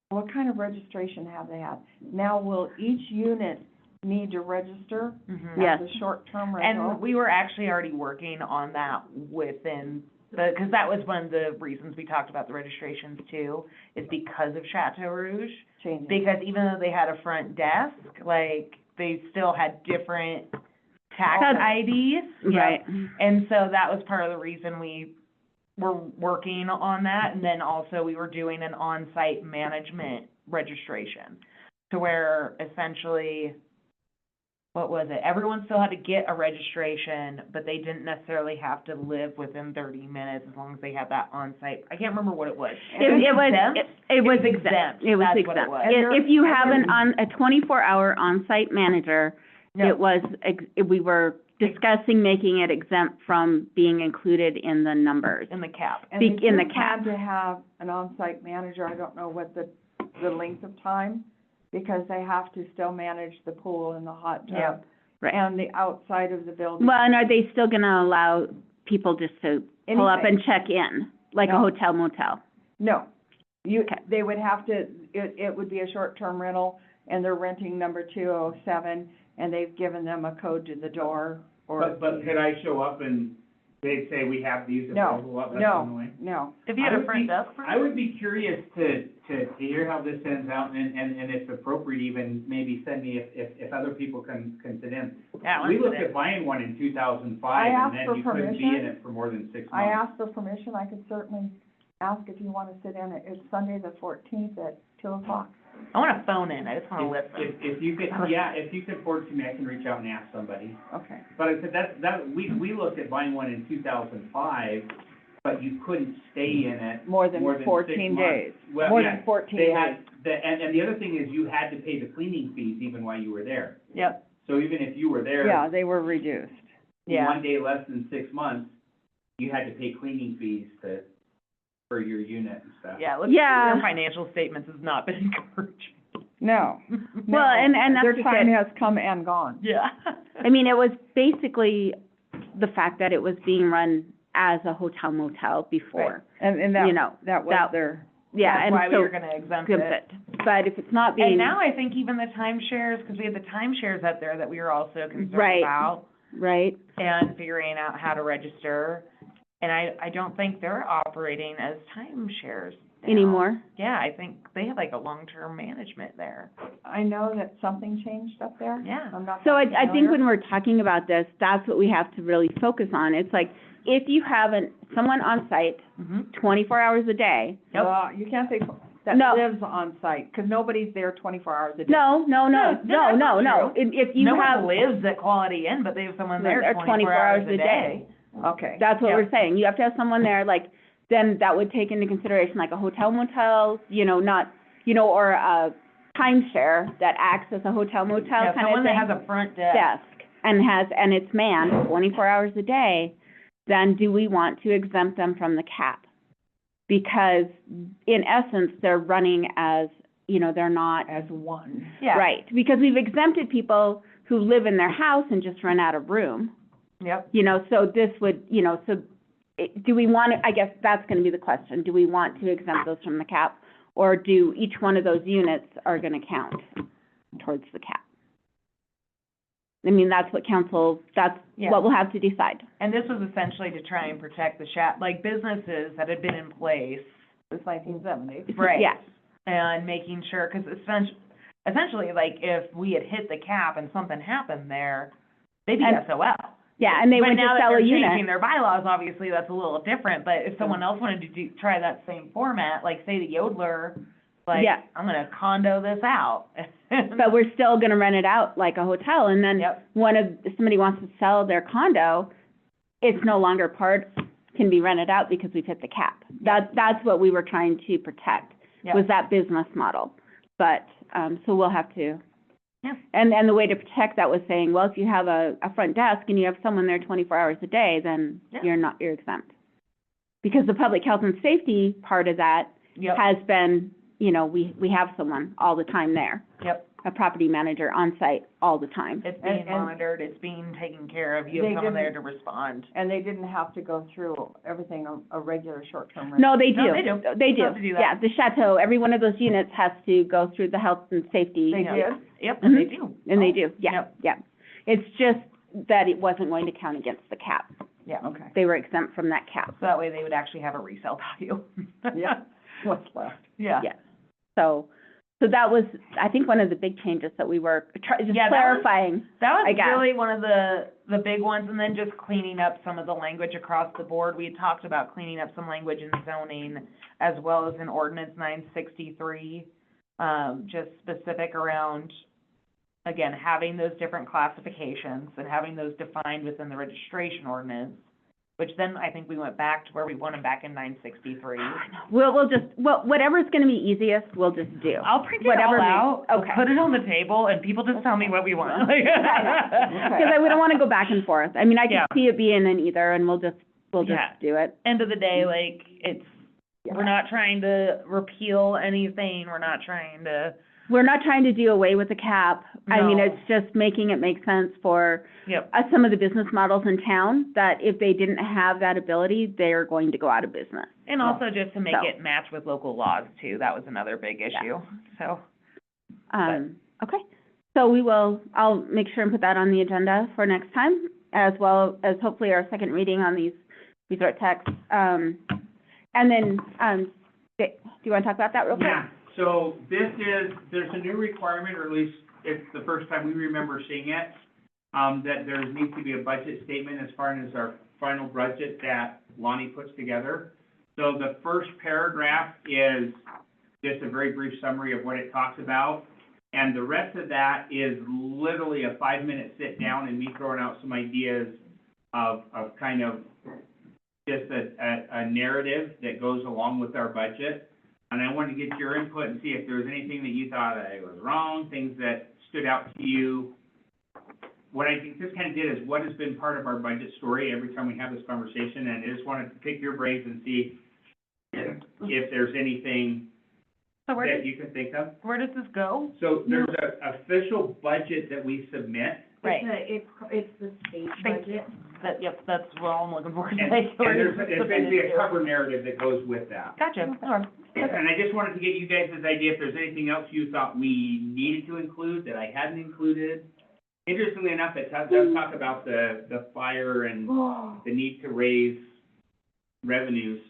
[SPEAKER 4] what kind of registration have they had? Now, will each unit need to register
[SPEAKER 2] Mhm.
[SPEAKER 1] Yes.
[SPEAKER 4] as a short-term rental?
[SPEAKER 2] And we were actually already working on that within because that was one of the reasons we talked about the registrations too, is because of Chateau Rouge.
[SPEAKER 4] Changing.
[SPEAKER 2] Because even though they had a front desk, like, they still had different tax
[SPEAKER 1] Okay.
[SPEAKER 2] IDs.
[SPEAKER 1] Right.
[SPEAKER 2] And so that was part of the reason we were working on that. And then also we were doing an on-site management registration to where essentially, what was it? Everyone still had to get a registration, but they didn't necessarily have to live within 30 minutes as long as they had that on-site. I can't remember what it was.
[SPEAKER 1] It was,
[SPEAKER 2] exempt?
[SPEAKER 1] it was
[SPEAKER 2] was
[SPEAKER 1] exempt.
[SPEAKER 2] exempt.
[SPEAKER 1] It was
[SPEAKER 2] That's what it
[SPEAKER 1] exempt.
[SPEAKER 2] was.
[SPEAKER 1] If you have a 24-hour on-site manager,
[SPEAKER 2] Yep.
[SPEAKER 1] it was, we were discussing making it exempt from being included in the numbers.
[SPEAKER 2] In the cap.
[SPEAKER 4] And they
[SPEAKER 1] in the
[SPEAKER 4] do
[SPEAKER 1] cap.
[SPEAKER 4] plan to have an on-site manager, I don't know what the length of time, because they have to still manage the pool and the hot tub.
[SPEAKER 2] Yep.
[SPEAKER 1] Right.
[SPEAKER 4] And the outside of the building.
[SPEAKER 1] Well, and are they still gonna allow people just to pull up and
[SPEAKER 4] Anything.
[SPEAKER 1] check in, like a
[SPEAKER 4] No.
[SPEAKER 1] hotel motel?
[SPEAKER 4] No,
[SPEAKER 1] Okay.
[SPEAKER 4] they would have to, it would be a short-term rental, and they're renting number 207, and they've given them a code to the door, or.
[SPEAKER 3] But could I show up and they'd say, we have these
[SPEAKER 4] No,
[SPEAKER 3] available, that's on the way?
[SPEAKER 4] No,
[SPEAKER 2] If you had
[SPEAKER 3] I
[SPEAKER 2] a
[SPEAKER 3] would
[SPEAKER 2] front
[SPEAKER 3] be-
[SPEAKER 2] desk.
[SPEAKER 3] I would be curious to hear how this ends out, and if appropriate, even maybe send me if other people can sit in.
[SPEAKER 2] Yeah,
[SPEAKER 3] We
[SPEAKER 2] let's
[SPEAKER 3] looked
[SPEAKER 2] sit
[SPEAKER 3] at buying one in 2005,
[SPEAKER 4] I
[SPEAKER 3] and
[SPEAKER 4] asked
[SPEAKER 3] then
[SPEAKER 4] for
[SPEAKER 3] you couldn't be in
[SPEAKER 4] permission.
[SPEAKER 3] it for more than 6 months.
[SPEAKER 4] I asked for permission, I could certainly ask if you wanna sit in it, it's Sunday the 14th at 2:00.
[SPEAKER 2] I wanna phone in, I just wanna listen.
[SPEAKER 3] If you could, yeah, if you could forward to me, I can reach out and ask somebody.
[SPEAKER 4] Okay.
[SPEAKER 3] But I said, we looked at buying one in 2005, but you couldn't stay in it
[SPEAKER 4] More than
[SPEAKER 3] more than
[SPEAKER 4] 14
[SPEAKER 3] 6 months.
[SPEAKER 4] days.
[SPEAKER 3] Well,
[SPEAKER 4] More
[SPEAKER 3] yeah,
[SPEAKER 4] than 14
[SPEAKER 3] They
[SPEAKER 4] days.
[SPEAKER 3] had, and the other thing is you had to pay the cleaning fees even while you were there.
[SPEAKER 2] Yep,
[SPEAKER 3] So even if you were there
[SPEAKER 4] Yeah, they were reduced.
[SPEAKER 2] yeah.
[SPEAKER 3] 1 day less than 6 months, you had to pay cleaning fees for your unit and stuff.
[SPEAKER 2] Yeah, looks
[SPEAKER 1] Yeah.
[SPEAKER 2] their financial statements has not been encouraging.
[SPEAKER 4] No.
[SPEAKER 1] Well, and that's
[SPEAKER 4] Their
[SPEAKER 1] just
[SPEAKER 4] time
[SPEAKER 1] it.
[SPEAKER 4] has come and gone.
[SPEAKER 2] Yeah.
[SPEAKER 1] I mean, it was basically the fact that it was being run as a hotel motel before,
[SPEAKER 4] And
[SPEAKER 1] you
[SPEAKER 4] that,
[SPEAKER 1] know.
[SPEAKER 4] that was
[SPEAKER 1] that-
[SPEAKER 4] their,
[SPEAKER 1] Yeah,
[SPEAKER 2] That's
[SPEAKER 1] and
[SPEAKER 2] why we
[SPEAKER 1] so,
[SPEAKER 2] were gonna exempt
[SPEAKER 1] exempt
[SPEAKER 2] it.
[SPEAKER 1] it. But if it's not being.
[SPEAKER 2] And now I think even the timeshares, because we had the timeshares up there that we were also concerned
[SPEAKER 1] Right.
[SPEAKER 2] about,
[SPEAKER 1] Right,
[SPEAKER 2] and figuring out how to register. And I don't think they're operating as timeshares now.
[SPEAKER 1] anymore.
[SPEAKER 2] Yeah, I think they have like a long-term management there.
[SPEAKER 4] I know that something changed up there.
[SPEAKER 2] Yeah.
[SPEAKER 4] I'm not
[SPEAKER 1] So
[SPEAKER 4] that
[SPEAKER 1] I think
[SPEAKER 4] familiar.
[SPEAKER 1] when we're talking about this, that's what we have to really focus on. It's like, if you have someone on site
[SPEAKER 2] Mm-hmm.
[SPEAKER 1] 24 hours a day,
[SPEAKER 2] Yep.
[SPEAKER 4] Well, you can't say that
[SPEAKER 1] No.
[SPEAKER 4] lives on site, 'cause nobody's there 24 hours a day.
[SPEAKER 1] no.
[SPEAKER 2] that's not
[SPEAKER 1] No.
[SPEAKER 2] true.
[SPEAKER 1] If you
[SPEAKER 2] No
[SPEAKER 1] have,
[SPEAKER 2] one lives at Quality Inn, but they have someone there
[SPEAKER 1] Or
[SPEAKER 2] 24 hours a day.
[SPEAKER 4] Okay.
[SPEAKER 1] that's what
[SPEAKER 2] Yep.
[SPEAKER 1] we're saying. You have to have someone there, like, then that would take into consideration like a hotel motel, not, or a timeshare that acts as a hotel motel
[SPEAKER 2] Yeah,
[SPEAKER 1] kind of
[SPEAKER 2] someone that
[SPEAKER 1] thing.
[SPEAKER 2] has a front desk.
[SPEAKER 1] Desk and it's manned 24 hours a day, then do we want to exempt them from the cap? Because in essence, they're running as, they're not,
[SPEAKER 4] As one.
[SPEAKER 2] Yeah.
[SPEAKER 1] right, because we've exempted people who live in their house and just rent out a room,
[SPEAKER 2] Yep.
[SPEAKER 1] so this would, do we want to, I guess that's gonna be the question, do we want to exempt those from the cap? Or do each one of those units are gonna count towards the cap? I mean, that's what that's
[SPEAKER 2] Yeah.
[SPEAKER 1] what we'll have to decide.
[SPEAKER 2] And this was essentially to try and protect the businesses that had been in place.
[SPEAKER 4] Since 1970.
[SPEAKER 2] Right.
[SPEAKER 1] Yes.
[SPEAKER 2] And making sure, because essentially, like, if we had hit the cap and something happened there, they'd be
[SPEAKER 1] And-
[SPEAKER 2] SOL.
[SPEAKER 1] Yeah, and they would just sell a
[SPEAKER 2] But now that they're
[SPEAKER 1] unit.
[SPEAKER 2] changing their bylaws, obviously, that's a little different, but if someone else wanted to try that same format, like, say the Yodeler Like,
[SPEAKER 1] Yeah.
[SPEAKER 2] I'm gonna condo this out.
[SPEAKER 1] But we're still gonna rent it out like a hotel, and then
[SPEAKER 2] Yep.
[SPEAKER 1] if somebody wants to sell their condo, it's no longer can be rented out because we've hit the cap. That's what we were trying to protect,
[SPEAKER 2] Yep.
[SPEAKER 1] was that business model. But, so we'll have to.
[SPEAKER 2] Yeah.
[SPEAKER 1] And the way to protect that was saying, well, if you have a front desk and you have someone there 24 hours a day, then
[SPEAKER 2] Yeah.
[SPEAKER 1] you're exempt. Because the public health and safety part of that
[SPEAKER 2] Yep,
[SPEAKER 1] has been, you know, we have someone all the time there,
[SPEAKER 2] yep.
[SPEAKER 1] a property manager on site all the time.
[SPEAKER 2] It's being
[SPEAKER 4] And-
[SPEAKER 2] monitored, it's being taken care of, you
[SPEAKER 4] They
[SPEAKER 2] have someone there
[SPEAKER 4] didn't-
[SPEAKER 2] to respond.
[SPEAKER 4] And they didn't have to go through everything, a regular short-term rental.
[SPEAKER 1] No, they do.
[SPEAKER 2] No, they do.
[SPEAKER 1] They do.
[SPEAKER 2] Have to do that.
[SPEAKER 1] Yeah, the chateau, every one of those units has to go through the health and safety.
[SPEAKER 4] They
[SPEAKER 2] Yeah.
[SPEAKER 4] did?
[SPEAKER 2] Yep, and they
[SPEAKER 1] Mhm.
[SPEAKER 2] do.
[SPEAKER 1] And they
[SPEAKER 2] Oh,
[SPEAKER 1] do, yeah,
[SPEAKER 2] Yep.
[SPEAKER 1] yeah. It's just that it wasn't going to count against the cap.
[SPEAKER 2] Yeah,
[SPEAKER 4] Okay.
[SPEAKER 1] They were exempt from that cap.
[SPEAKER 2] so that way they would actually have a resale value.
[SPEAKER 4] Yeah. What's left?
[SPEAKER 2] Yeah.
[SPEAKER 1] Yeah. So that was, I think, one of the big changes that we were just
[SPEAKER 2] Yeah, that was-
[SPEAKER 1] clarifying.
[SPEAKER 2] That
[SPEAKER 1] I
[SPEAKER 2] was
[SPEAKER 1] guess.
[SPEAKER 2] really one of the big ones, and then just cleaning up some of the language across the board. We had talked about cleaning up some language in zoning as well as in ordinance 963, just specific around, again, having those different classifications and having those defined within the registration ordinance, which then I think we went back to where we want them back in 963.
[SPEAKER 1] We'll just, whatever's gonna be easiest, we'll just do.
[SPEAKER 2] I'll print it
[SPEAKER 1] Whatever
[SPEAKER 2] all
[SPEAKER 1] makes-
[SPEAKER 2] out, we'll
[SPEAKER 1] okay.
[SPEAKER 2] put it on the table, and people just tell me what we want.
[SPEAKER 1] Because we don't wanna go back and forth. I mean, I
[SPEAKER 2] Yeah.
[SPEAKER 1] could see it being in either, and we'll just
[SPEAKER 2] Yeah.
[SPEAKER 1] do it.
[SPEAKER 2] End of the day, like, we're not trying to repeal anything, we're not trying to,
[SPEAKER 1] We're not trying to do away with the cap. I mean,
[SPEAKER 2] No.
[SPEAKER 1] it's just making it make sense for
[SPEAKER 2] yep,
[SPEAKER 1] some of the business models in town, that if they didn't have that ability, they're going to go out of business.
[SPEAKER 2] and also just to make
[SPEAKER 1] So.
[SPEAKER 2] it match with local laws too, that was another big issue, so.
[SPEAKER 1] Okay, so I'll make sure and put that on the agenda for next time, as well as hopefully our second reading on these resort tax. And then, do you wanna talk about that real quick?
[SPEAKER 3] Yeah, so there's a new requirement, or at least it's the first time we remember seeing it, that there needs to be a budget statement as far as our final budget that Lonnie puts together. So the first paragraph is just a very brief summary of what it talks about. And the rest of that is literally a 5-minute sit down and me throwing out some ideas of kind of just a narrative that goes along with our budget. And I wanted to get your input and see if there was anything that you thought I was wrong, things that stood out to you. What I think this kind of did is what has been part of our budget story every time we have this conversation, and I just wanted to pick your brains and see if there's anything
[SPEAKER 2] So where
[SPEAKER 3] that
[SPEAKER 2] does,
[SPEAKER 3] you can think of.
[SPEAKER 2] where does this go?
[SPEAKER 3] So there's a official budget that we submit,
[SPEAKER 2] Right.
[SPEAKER 5] It's the state budget.
[SPEAKER 2] That, yep, that's what I'm looking for.
[SPEAKER 3] and
[SPEAKER 2] Like, where
[SPEAKER 3] there's
[SPEAKER 2] does this
[SPEAKER 3] basically a
[SPEAKER 2] submit to?
[SPEAKER 3] cover narrative that goes with that.
[SPEAKER 2] Gotcha, okay.
[SPEAKER 3] And I just wanted to get you guys this idea, if there's anything else you thought we needed to include that I hadn't included. Interestingly enough, it does talk about the fire and the need to raise revenues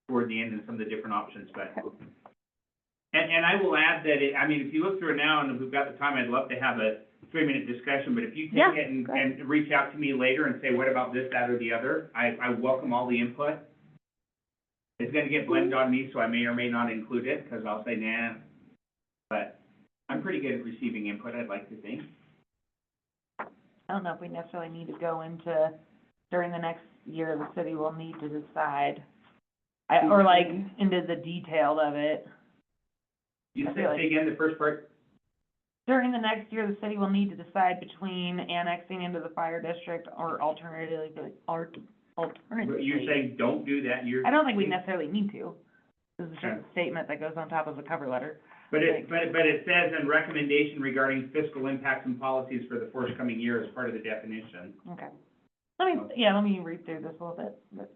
[SPEAKER 3] toward the end and some of the different options, but. And I will add that I mean, if you look through it now, and if we've got the time, I'd love to have a 3-minute discussion, but if you
[SPEAKER 1] Yeah,
[SPEAKER 3] take it and,
[SPEAKER 1] go ahead.
[SPEAKER 3] and reach out to me later and say, what about this, that, or the other, I welcome all the input. It's gonna get blended on me, so I may or may not include it, because I'll say, nah, but I'm pretty good at receiving input, I'd like to think.
[SPEAKER 2] I don't know if we necessarily need to go into, during the next year, the city will need to decide, or like, into the detail of it.
[SPEAKER 3] You
[SPEAKER 2] I
[SPEAKER 3] said,
[SPEAKER 2] feel like-
[SPEAKER 3] say again, the first part?
[SPEAKER 2] During the next year, the city will need to decide between annexing into the fire district or alternatively.
[SPEAKER 3] But you're saying, don't do that, you're.
[SPEAKER 2] I don't think we necessarily need to. This is just
[SPEAKER 3] Okay.
[SPEAKER 2] a statement that goes on top of the cover letter.
[SPEAKER 3] But it says, and recommendation regarding fiscal impacts and policies for the forthcoming year as part of the definition.
[SPEAKER 2] Okay. Let me read through this a little bit, but.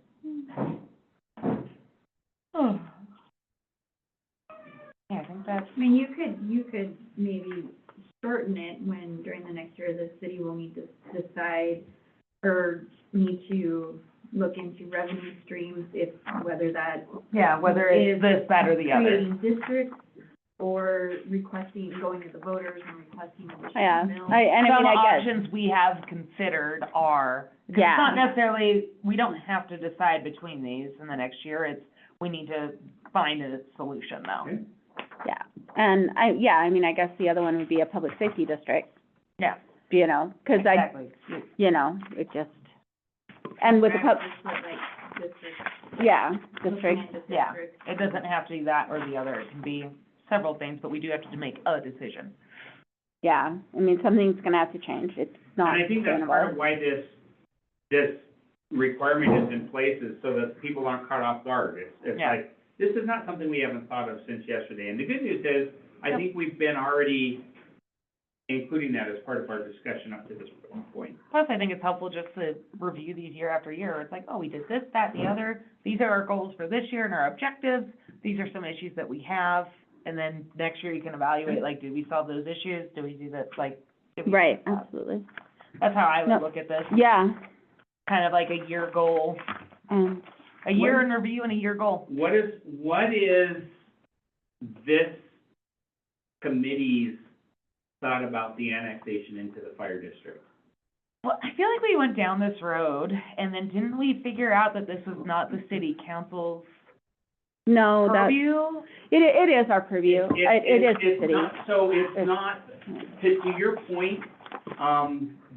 [SPEAKER 2] Yeah, I think that's,
[SPEAKER 5] I mean, you could maybe shorten it when, during the next year, the city will need to decide or need to look into revenue streams, whether that
[SPEAKER 2] yeah, whether it's
[SPEAKER 5] Is
[SPEAKER 2] this, that, or the other.
[SPEAKER 5] creating districts or requesting, going to the voters and requesting
[SPEAKER 1] Yeah,
[SPEAKER 5] additional mills.
[SPEAKER 2] Some
[SPEAKER 1] I guess,
[SPEAKER 2] options we have considered are, 'cause it's
[SPEAKER 1] Yeah.
[SPEAKER 2] not necessarily, we don't have to decide between these in the next year, it's, we need to find a solution though.
[SPEAKER 3] Okay.
[SPEAKER 1] Yeah, and I mean, I guess the other one would be a public safety district,
[SPEAKER 2] Yeah,
[SPEAKER 1] you know, 'cause
[SPEAKER 2] exactly.
[SPEAKER 1] you know, it just, and with the
[SPEAKER 5] Perhaps just put, like, district,
[SPEAKER 1] yeah,
[SPEAKER 5] looking
[SPEAKER 1] district,
[SPEAKER 5] into
[SPEAKER 2] Yeah.
[SPEAKER 5] districts.
[SPEAKER 2] It doesn't have to be that or the other, it can be several things, but we do have to make a decision.
[SPEAKER 1] yeah, I mean, something's gonna have to change, it's not
[SPEAKER 3] And I think that's part of
[SPEAKER 1] sustainable.
[SPEAKER 3] why this requirement is in place, is so that people aren't caught off guard. It's
[SPEAKER 2] Yeah.
[SPEAKER 3] like, this is not something we haven't thought of since yesterday. And the good news is, I think we've been already including that as part of our discussion up to this point.
[SPEAKER 2] Plus, I think it's helpful just to review these year after year. It's like, oh, we did this, that, the other. These are our goals for this year and our objectives. These are some issues that we have. And then next year you can evaluate, like, did we solve those issues? Did we do this, like, did we?
[SPEAKER 1] Right, absolutely,
[SPEAKER 2] That's how I
[SPEAKER 1] No.
[SPEAKER 2] would look at this,
[SPEAKER 1] yeah,
[SPEAKER 2] kind of like a year goal, a year in review and a year goal.
[SPEAKER 3] What is this committee's thought about the annexation into the fire district?
[SPEAKER 2] Well, I feel like we went down this road, and then didn't we figure out that this was not the city council's
[SPEAKER 1] no, that,
[SPEAKER 2] purview?
[SPEAKER 1] it is our purview, it is the
[SPEAKER 3] It's
[SPEAKER 1] city.
[SPEAKER 3] not, so it's
[SPEAKER 1] It's-
[SPEAKER 3] not, to your point,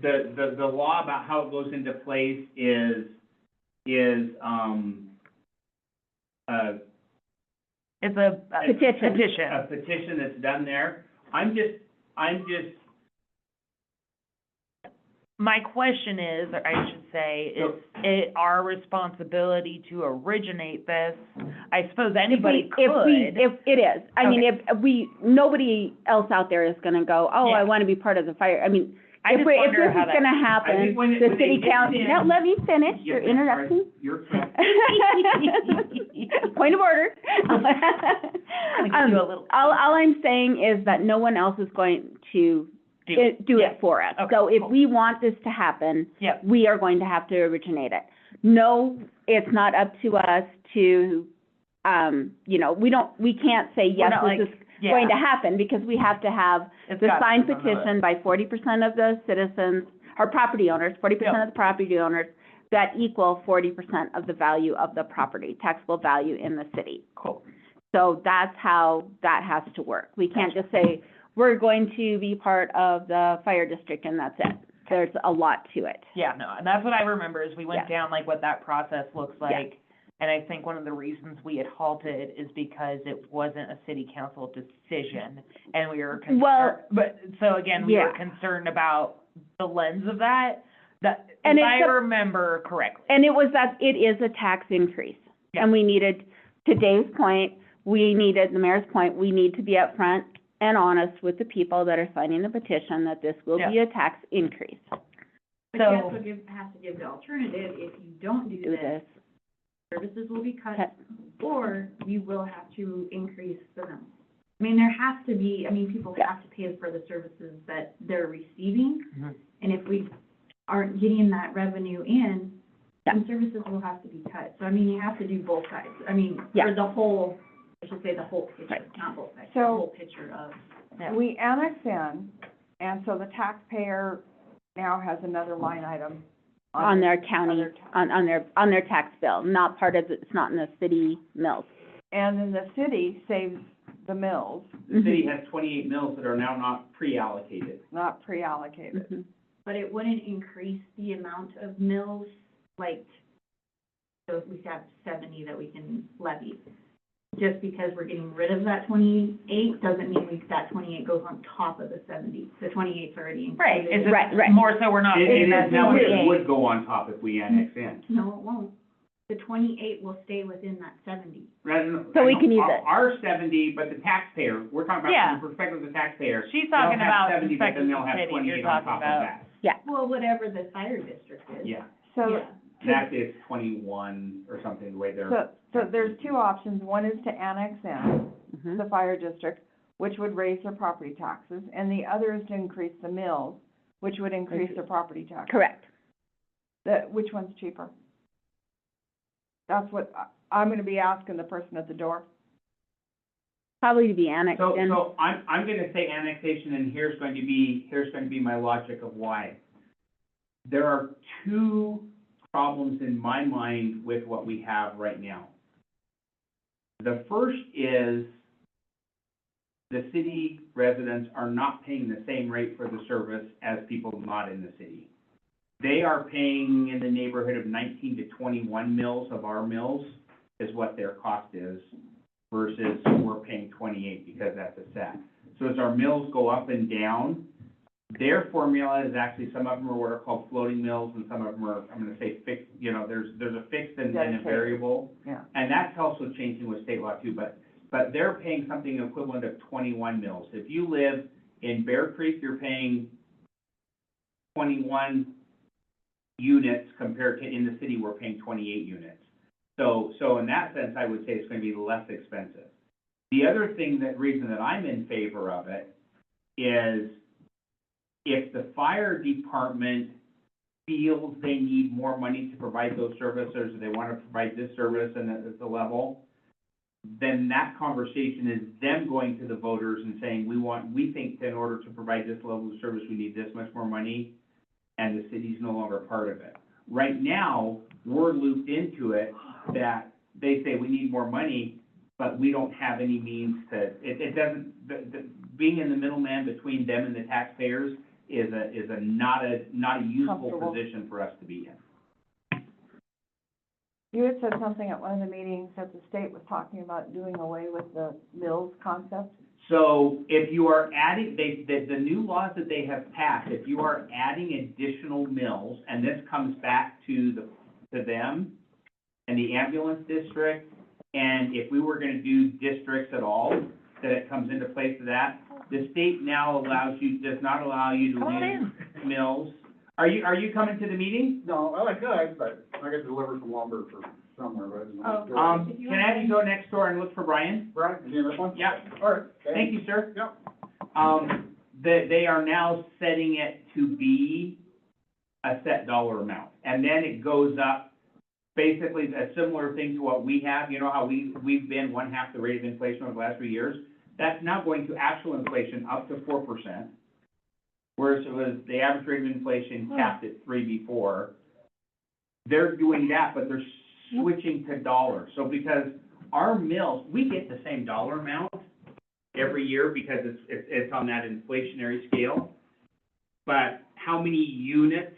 [SPEAKER 3] the law about how it goes into place is,
[SPEAKER 2] It's a
[SPEAKER 1] Petition.
[SPEAKER 3] a petition that's done there. I'm just,
[SPEAKER 2] My question is, or I should say, is it our responsibility to originate this? I suppose anybody could.
[SPEAKER 1] If it is, I mean, if nobody else out there is gonna go, oh, I
[SPEAKER 2] Yeah.
[SPEAKER 1] wanna be part of the fire, I mean,
[SPEAKER 2] I
[SPEAKER 1] if
[SPEAKER 2] just
[SPEAKER 1] this
[SPEAKER 2] wonder
[SPEAKER 1] is
[SPEAKER 2] how that.
[SPEAKER 1] gonna
[SPEAKER 3] I
[SPEAKER 1] happen,
[SPEAKER 3] think when
[SPEAKER 1] the
[SPEAKER 3] they
[SPEAKER 1] city
[SPEAKER 3] get
[SPEAKER 1] council,
[SPEAKER 3] in-
[SPEAKER 1] now, let me finish,
[SPEAKER 3] Yeah,
[SPEAKER 1] you're
[SPEAKER 3] sorry.
[SPEAKER 1] interrupting.
[SPEAKER 3] You're correct.
[SPEAKER 1] Point of order.
[SPEAKER 2] I'm gonna give you a little.
[SPEAKER 1] All I'm saying is that no one else is going to do
[SPEAKER 2] Yeah.
[SPEAKER 1] it for us.
[SPEAKER 2] Okay,
[SPEAKER 1] So if
[SPEAKER 2] cool.
[SPEAKER 1] we want this to happen,
[SPEAKER 2] Yep.
[SPEAKER 1] we are going to have to originate it. No, it's not up to us to, you know, we can't say,
[SPEAKER 2] We're
[SPEAKER 1] yes,
[SPEAKER 2] not
[SPEAKER 1] this
[SPEAKER 2] like-
[SPEAKER 1] is
[SPEAKER 2] yeah,
[SPEAKER 1] going to happen, because we have to have
[SPEAKER 2] it's
[SPEAKER 1] the
[SPEAKER 2] got to
[SPEAKER 1] signed
[SPEAKER 2] be on the list.
[SPEAKER 1] petition by 40% of the citizens, or property owners, 40%
[SPEAKER 2] Yep.
[SPEAKER 1] of the property owners, that equal 40% of the value of the property, taxable value in the city.
[SPEAKER 2] Cool.
[SPEAKER 1] So that's how that has to work. We can't just say, we're going to be part of the fire district and that's it. There's a lot to it.
[SPEAKER 2] Yeah, no, and that's what I remember, is we went
[SPEAKER 1] Yeah.
[SPEAKER 2] down, like, what that process looks
[SPEAKER 1] Yeah.
[SPEAKER 2] like. And I think one of the reasons we had halted is because it wasn't a city council decision, and we were concerned.
[SPEAKER 1] Well,
[SPEAKER 2] But, so again, we were
[SPEAKER 1] yeah.
[SPEAKER 2] concerned about the lens of that,
[SPEAKER 1] And
[SPEAKER 2] if
[SPEAKER 1] it's
[SPEAKER 2] I
[SPEAKER 1] a-
[SPEAKER 2] remember correctly.
[SPEAKER 1] And it was that, it is a tax increase.
[SPEAKER 2] Yeah.
[SPEAKER 1] And we needed, to Dave's point, the mayor's point, we need to be upfront and honest with the people that are signing the petition that this will be a tax increase.
[SPEAKER 5] But you
[SPEAKER 2] So-
[SPEAKER 5] also have to give the alternative, if you don't do
[SPEAKER 1] Do
[SPEAKER 5] this,
[SPEAKER 1] this.
[SPEAKER 5] services will be cut,
[SPEAKER 1] Cut.
[SPEAKER 5] or you will have to increase the amount. I mean, there has to be, people
[SPEAKER 1] Yeah.
[SPEAKER 5] have to pay for the services that they're receiving,
[SPEAKER 2] Mhm.
[SPEAKER 5] and if we aren't getting that revenue in,
[SPEAKER 1] Yeah.
[SPEAKER 5] some services will have to be cut. So, you have to do both sides.
[SPEAKER 1] Yeah.
[SPEAKER 5] For the whole, I should say the whole picture,
[SPEAKER 1] Right.
[SPEAKER 5] not both sides, the
[SPEAKER 4] So-
[SPEAKER 5] whole picture of.
[SPEAKER 2] Yeah.
[SPEAKER 4] We annex in, and so the taxpayer now has another line item
[SPEAKER 1] On their county,
[SPEAKER 4] their tax.
[SPEAKER 1] on their tax bill, not part of, it's not in the city mills.
[SPEAKER 4] And then the city saves the mills,
[SPEAKER 3] The city has 28 mills that are now not pre-allocated.
[SPEAKER 4] not pre-allocated.
[SPEAKER 1] Mhm.
[SPEAKER 5] But it wouldn't increase the amount of mills, like, so if we have 70 that we can levy. Just because we're getting rid of that 28 doesn't mean that 28 goes on top of the 70. The 28's already included.
[SPEAKER 2] Right, it's
[SPEAKER 1] Right,
[SPEAKER 2] just
[SPEAKER 1] right.
[SPEAKER 2] more so we're not
[SPEAKER 3] It
[SPEAKER 2] paying
[SPEAKER 3] is,
[SPEAKER 2] that
[SPEAKER 3] now it
[SPEAKER 2] 28.
[SPEAKER 3] would go on top if we annex in.
[SPEAKER 5] No, it won't. The 28 will stay within that 70.
[SPEAKER 1] So we can use it.
[SPEAKER 3] Our 70, but the taxpayer, we're talking about
[SPEAKER 2] Yeah.
[SPEAKER 3] from the perspective of the taxpayer.
[SPEAKER 2] She's talking
[SPEAKER 3] they'll
[SPEAKER 2] about
[SPEAKER 3] have 70, but then they'll
[SPEAKER 2] Inspector
[SPEAKER 3] have
[SPEAKER 2] City,
[SPEAKER 3] 28
[SPEAKER 2] you're
[SPEAKER 3] on
[SPEAKER 2] talking
[SPEAKER 3] top of
[SPEAKER 2] about.
[SPEAKER 3] that.
[SPEAKER 5] Well, whatever the fire district is.
[SPEAKER 3] Yeah,
[SPEAKER 4] So,
[SPEAKER 5] Yeah.
[SPEAKER 3] that is 21 or something, the way they're.
[SPEAKER 4] so there's two options. One is to annex in
[SPEAKER 1] Mhm.
[SPEAKER 4] the fire district, which would raise their property taxes, and the other is to increase the mills, which would increase their property taxes.
[SPEAKER 1] Correct.
[SPEAKER 4] Which one's cheaper? That's what I'm gonna be asking the person at the door.
[SPEAKER 1] Probably to be annexed
[SPEAKER 3] So,
[SPEAKER 1] in.
[SPEAKER 3] so I'm gonna say annexation, and here's going to be my logic of why. There are two problems in my mind with what we have right now. The first is the city residents are not paying the same rate for the service as people not in the city. They are paying in the neighborhood of 19 to 21 mils of our mills is what their cost is, versus we're paying 28 because that's a set. So as our mills go up and down, their formula is actually, some of them are what are called floating mills, and some of them are, I'm gonna say fixed, you know, there's a fixed and a
[SPEAKER 4] Dedicated.
[SPEAKER 3] variable.
[SPEAKER 4] Yeah.
[SPEAKER 3] And that's also changing with state law too, but they're paying something equivalent of 21 mills. If you live in Bear Creek, you're paying 21 units compared to in the city, we're paying 28 units. So in that sense, I would say it's gonna be less expensive. The other reason that I'm in favor of it is if the fire department feels they need more money to provide those services, or they wanna provide this service and at the level, then that conversation is them going to the voters and saying, we think in order to provide this level of service, we need this much more money, and the city's no longer part of it. Right now, we're looped into it, that they say we need more money, but we don't have any means to, it doesn't, being in the middleman between them and the taxpayers is not a useful
[SPEAKER 4] Comfortable.
[SPEAKER 3] position for us to be in.
[SPEAKER 4] You had said something at one of the meetings that the state was talking about doing away with the mills concept.
[SPEAKER 3] So if you are adding, the new laws that they have passed, if you are adding additional mills, and this comes back to them and the ambulance district, and if we were gonna do districts at all, that it comes into place of that, the state now does not allow you to
[SPEAKER 2] Come on
[SPEAKER 3] leave mills. Are you coming to the meeting?
[SPEAKER 6] No, well, I could, but I got delivered some lumber for somewhere, but I didn't know.
[SPEAKER 5] Oh. If you
[SPEAKER 3] Can I have you go next door and look for Brian?
[SPEAKER 6] Right, you this one?
[SPEAKER 3] Yeah.
[SPEAKER 6] All right.
[SPEAKER 3] Thank you, sir.
[SPEAKER 6] Yep.
[SPEAKER 3] They are now setting it to be a set dollar amount, and then it goes up, basically a similar thing to what we have. You know how we've been 1/2 the rate of inflation over the last 3 years? That's now going to actual inflation up to 4%, whereas it was the average rate of inflation capped at 3 before. They're doing that, but they're switching to dollars. So because our mills, we get the same dollar amount every year because it's on that inflationary scale. But how many units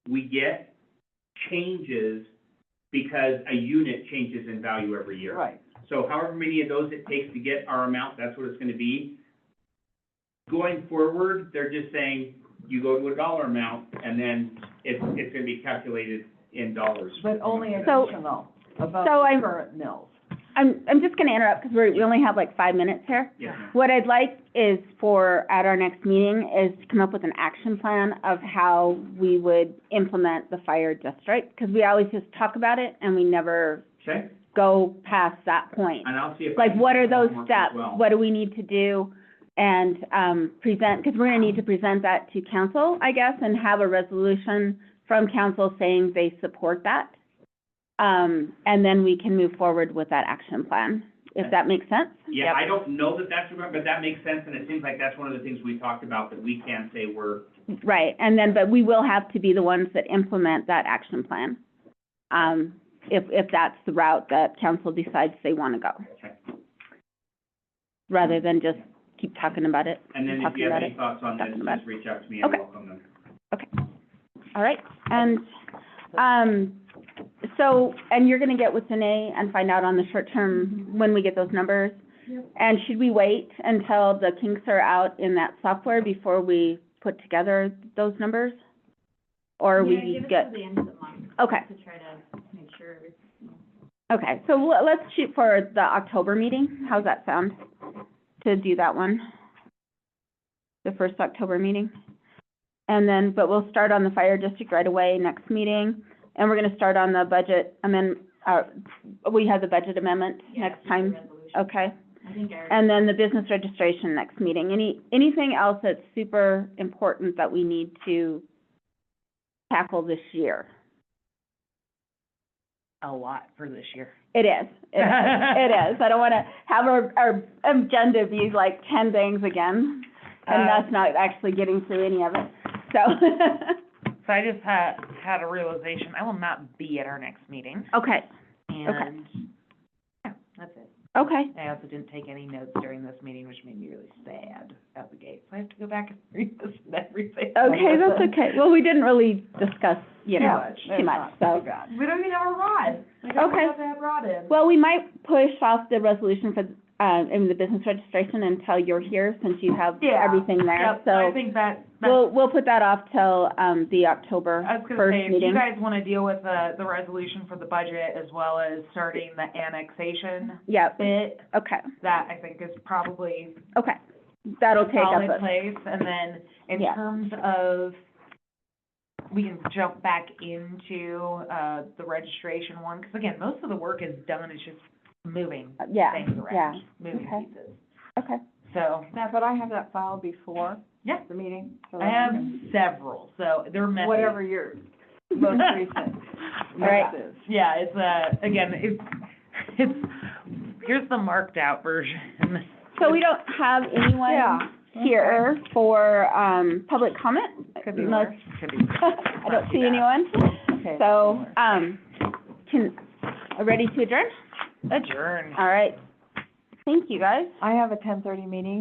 [SPEAKER 3] we get changes because a unit changes in value every year.
[SPEAKER 4] Right.
[SPEAKER 3] So however many of those it takes to get our amount, that's what it's gonna be. Going forward, they're just saying, you go to a dollar amount, and then it's gonna be calculated in dollars.
[SPEAKER 4] But only
[SPEAKER 1] So-
[SPEAKER 4] additional above
[SPEAKER 1] so
[SPEAKER 4] the
[SPEAKER 1] I'm-
[SPEAKER 4] current mills.
[SPEAKER 1] I'm just gonna interrupt, because we only have like 5 minutes here.
[SPEAKER 3] Yes, ma'am.
[SPEAKER 1] What I'd like is at our next meeting, is to come up with an action plan of how we would implement the fire district, because we always just talk about it, and we never
[SPEAKER 3] Okay,
[SPEAKER 1] go past that point.
[SPEAKER 3] and I'll see if. I
[SPEAKER 1] Like,
[SPEAKER 3] can
[SPEAKER 1] what
[SPEAKER 3] get
[SPEAKER 1] are those
[SPEAKER 3] homework as
[SPEAKER 1] steps?
[SPEAKER 3] well.
[SPEAKER 1] What do we need to do? And, present, because we're gonna need to present that to council, I guess, and have a resolution from council saying they support that. And then we can move forward with that action plan, if that makes sense.
[SPEAKER 3] Yeah, I don't know that that's, but that makes sense, and it seems like that's one of the things we talked about, that we can say we're,
[SPEAKER 1] Right, and then, but we will have to be the ones that implement that action plan. If that's the route that council decides they wanna go.
[SPEAKER 3] Okay.
[SPEAKER 1] Rather than just keep talking about it.
[SPEAKER 3] and then if
[SPEAKER 1] talking
[SPEAKER 3] you have
[SPEAKER 1] about
[SPEAKER 3] any
[SPEAKER 1] it.
[SPEAKER 3] thoughts on this,
[SPEAKER 1] talking about
[SPEAKER 3] just reach out to me, I
[SPEAKER 1] Okay.
[SPEAKER 3] welcome them.
[SPEAKER 1] All right, and, so, and you're gonna get with Danae and find out on the short term when we get those numbers?
[SPEAKER 5] Yep.
[SPEAKER 1] And should we wait until the kinks are out in that software before we put together those numbers? Or we
[SPEAKER 5] Yeah, give us
[SPEAKER 1] get,
[SPEAKER 5] till the end of the month
[SPEAKER 1] okay,
[SPEAKER 5] to try to make sure everything.
[SPEAKER 1] okay, so let's shoot for the October meeting, how's that sound? To do that one? The first October meeting? And then, but we'll start on the fire district right away next meeting, and we're gonna start on the budget we have the budget amendment
[SPEAKER 5] Yeah,
[SPEAKER 1] next
[SPEAKER 5] the
[SPEAKER 1] time,
[SPEAKER 5] resolution.
[SPEAKER 1] okay?
[SPEAKER 5] I think I already.
[SPEAKER 1] And then the business registration next meeting. Anything else that's super important that we need to tackle this year?
[SPEAKER 2] A lot for this year.
[SPEAKER 1] It is, it is. I don't wanna have our agenda be like 10 things again, and that's not actually getting through any of it, so.
[SPEAKER 2] So I just had a realization, I will not be at our next meeting,
[SPEAKER 1] Okay,
[SPEAKER 2] and, yeah, that's it.
[SPEAKER 1] Okay.
[SPEAKER 2] I also didn't take any notes during this meeting, which made me really sad out the gate. So I have to go back and read this and everything.
[SPEAKER 1] Okay, that's okay. Well, we didn't really discuss, you know,
[SPEAKER 2] much.
[SPEAKER 1] too much, so.
[SPEAKER 2] We don't even have a rod. Like, I
[SPEAKER 1] Okay.
[SPEAKER 2] have to have Rod in.
[SPEAKER 1] Well, we might push off the resolution for, in the business registration until you're here, since you have
[SPEAKER 2] Yeah.
[SPEAKER 1] everything there.
[SPEAKER 2] Yep,
[SPEAKER 1] So
[SPEAKER 2] I think that's.
[SPEAKER 1] we'll put that off till, the October
[SPEAKER 2] I was gonna
[SPEAKER 1] first
[SPEAKER 2] say, if
[SPEAKER 1] meeting.
[SPEAKER 2] you guys wanna deal with the resolution for the budget as well as starting the annexation
[SPEAKER 1] Yep,
[SPEAKER 2] bit,
[SPEAKER 1] okay,
[SPEAKER 2] that I think is probably
[SPEAKER 1] okay. That'll
[SPEAKER 2] a
[SPEAKER 1] take up
[SPEAKER 2] solid
[SPEAKER 1] a,
[SPEAKER 2] place. And then in
[SPEAKER 1] Yeah.
[SPEAKER 2] terms of, we can jump back into, the registration one, because again, most of the work is done, it's just moving
[SPEAKER 1] yeah,
[SPEAKER 2] things
[SPEAKER 1] yeah,
[SPEAKER 2] around, moving
[SPEAKER 1] okay.
[SPEAKER 2] pieces.
[SPEAKER 1] okay.
[SPEAKER 2] So,
[SPEAKER 4] But I have that file before
[SPEAKER 2] yeah,
[SPEAKER 4] the meeting, so
[SPEAKER 2] I
[SPEAKER 4] that
[SPEAKER 2] have
[SPEAKER 4] can-
[SPEAKER 2] several, so they're messy.
[SPEAKER 4] whatever your most recent
[SPEAKER 1] right.
[SPEAKER 4] notes is.
[SPEAKER 2] Yeah, it's, again, it's, here's the marked out version.
[SPEAKER 1] So we don't have anyone
[SPEAKER 4] Yeah.
[SPEAKER 1] here for, public comment?
[SPEAKER 2] Could be
[SPEAKER 1] Unless-
[SPEAKER 2] worse, could be.
[SPEAKER 1] I don't see anyone.
[SPEAKER 4] Okay.
[SPEAKER 1] So, ready to adjourn?
[SPEAKER 2] Adjourn.
[SPEAKER 1] All right. Thank you, guys.
[SPEAKER 4] I have a 10:30 meeting,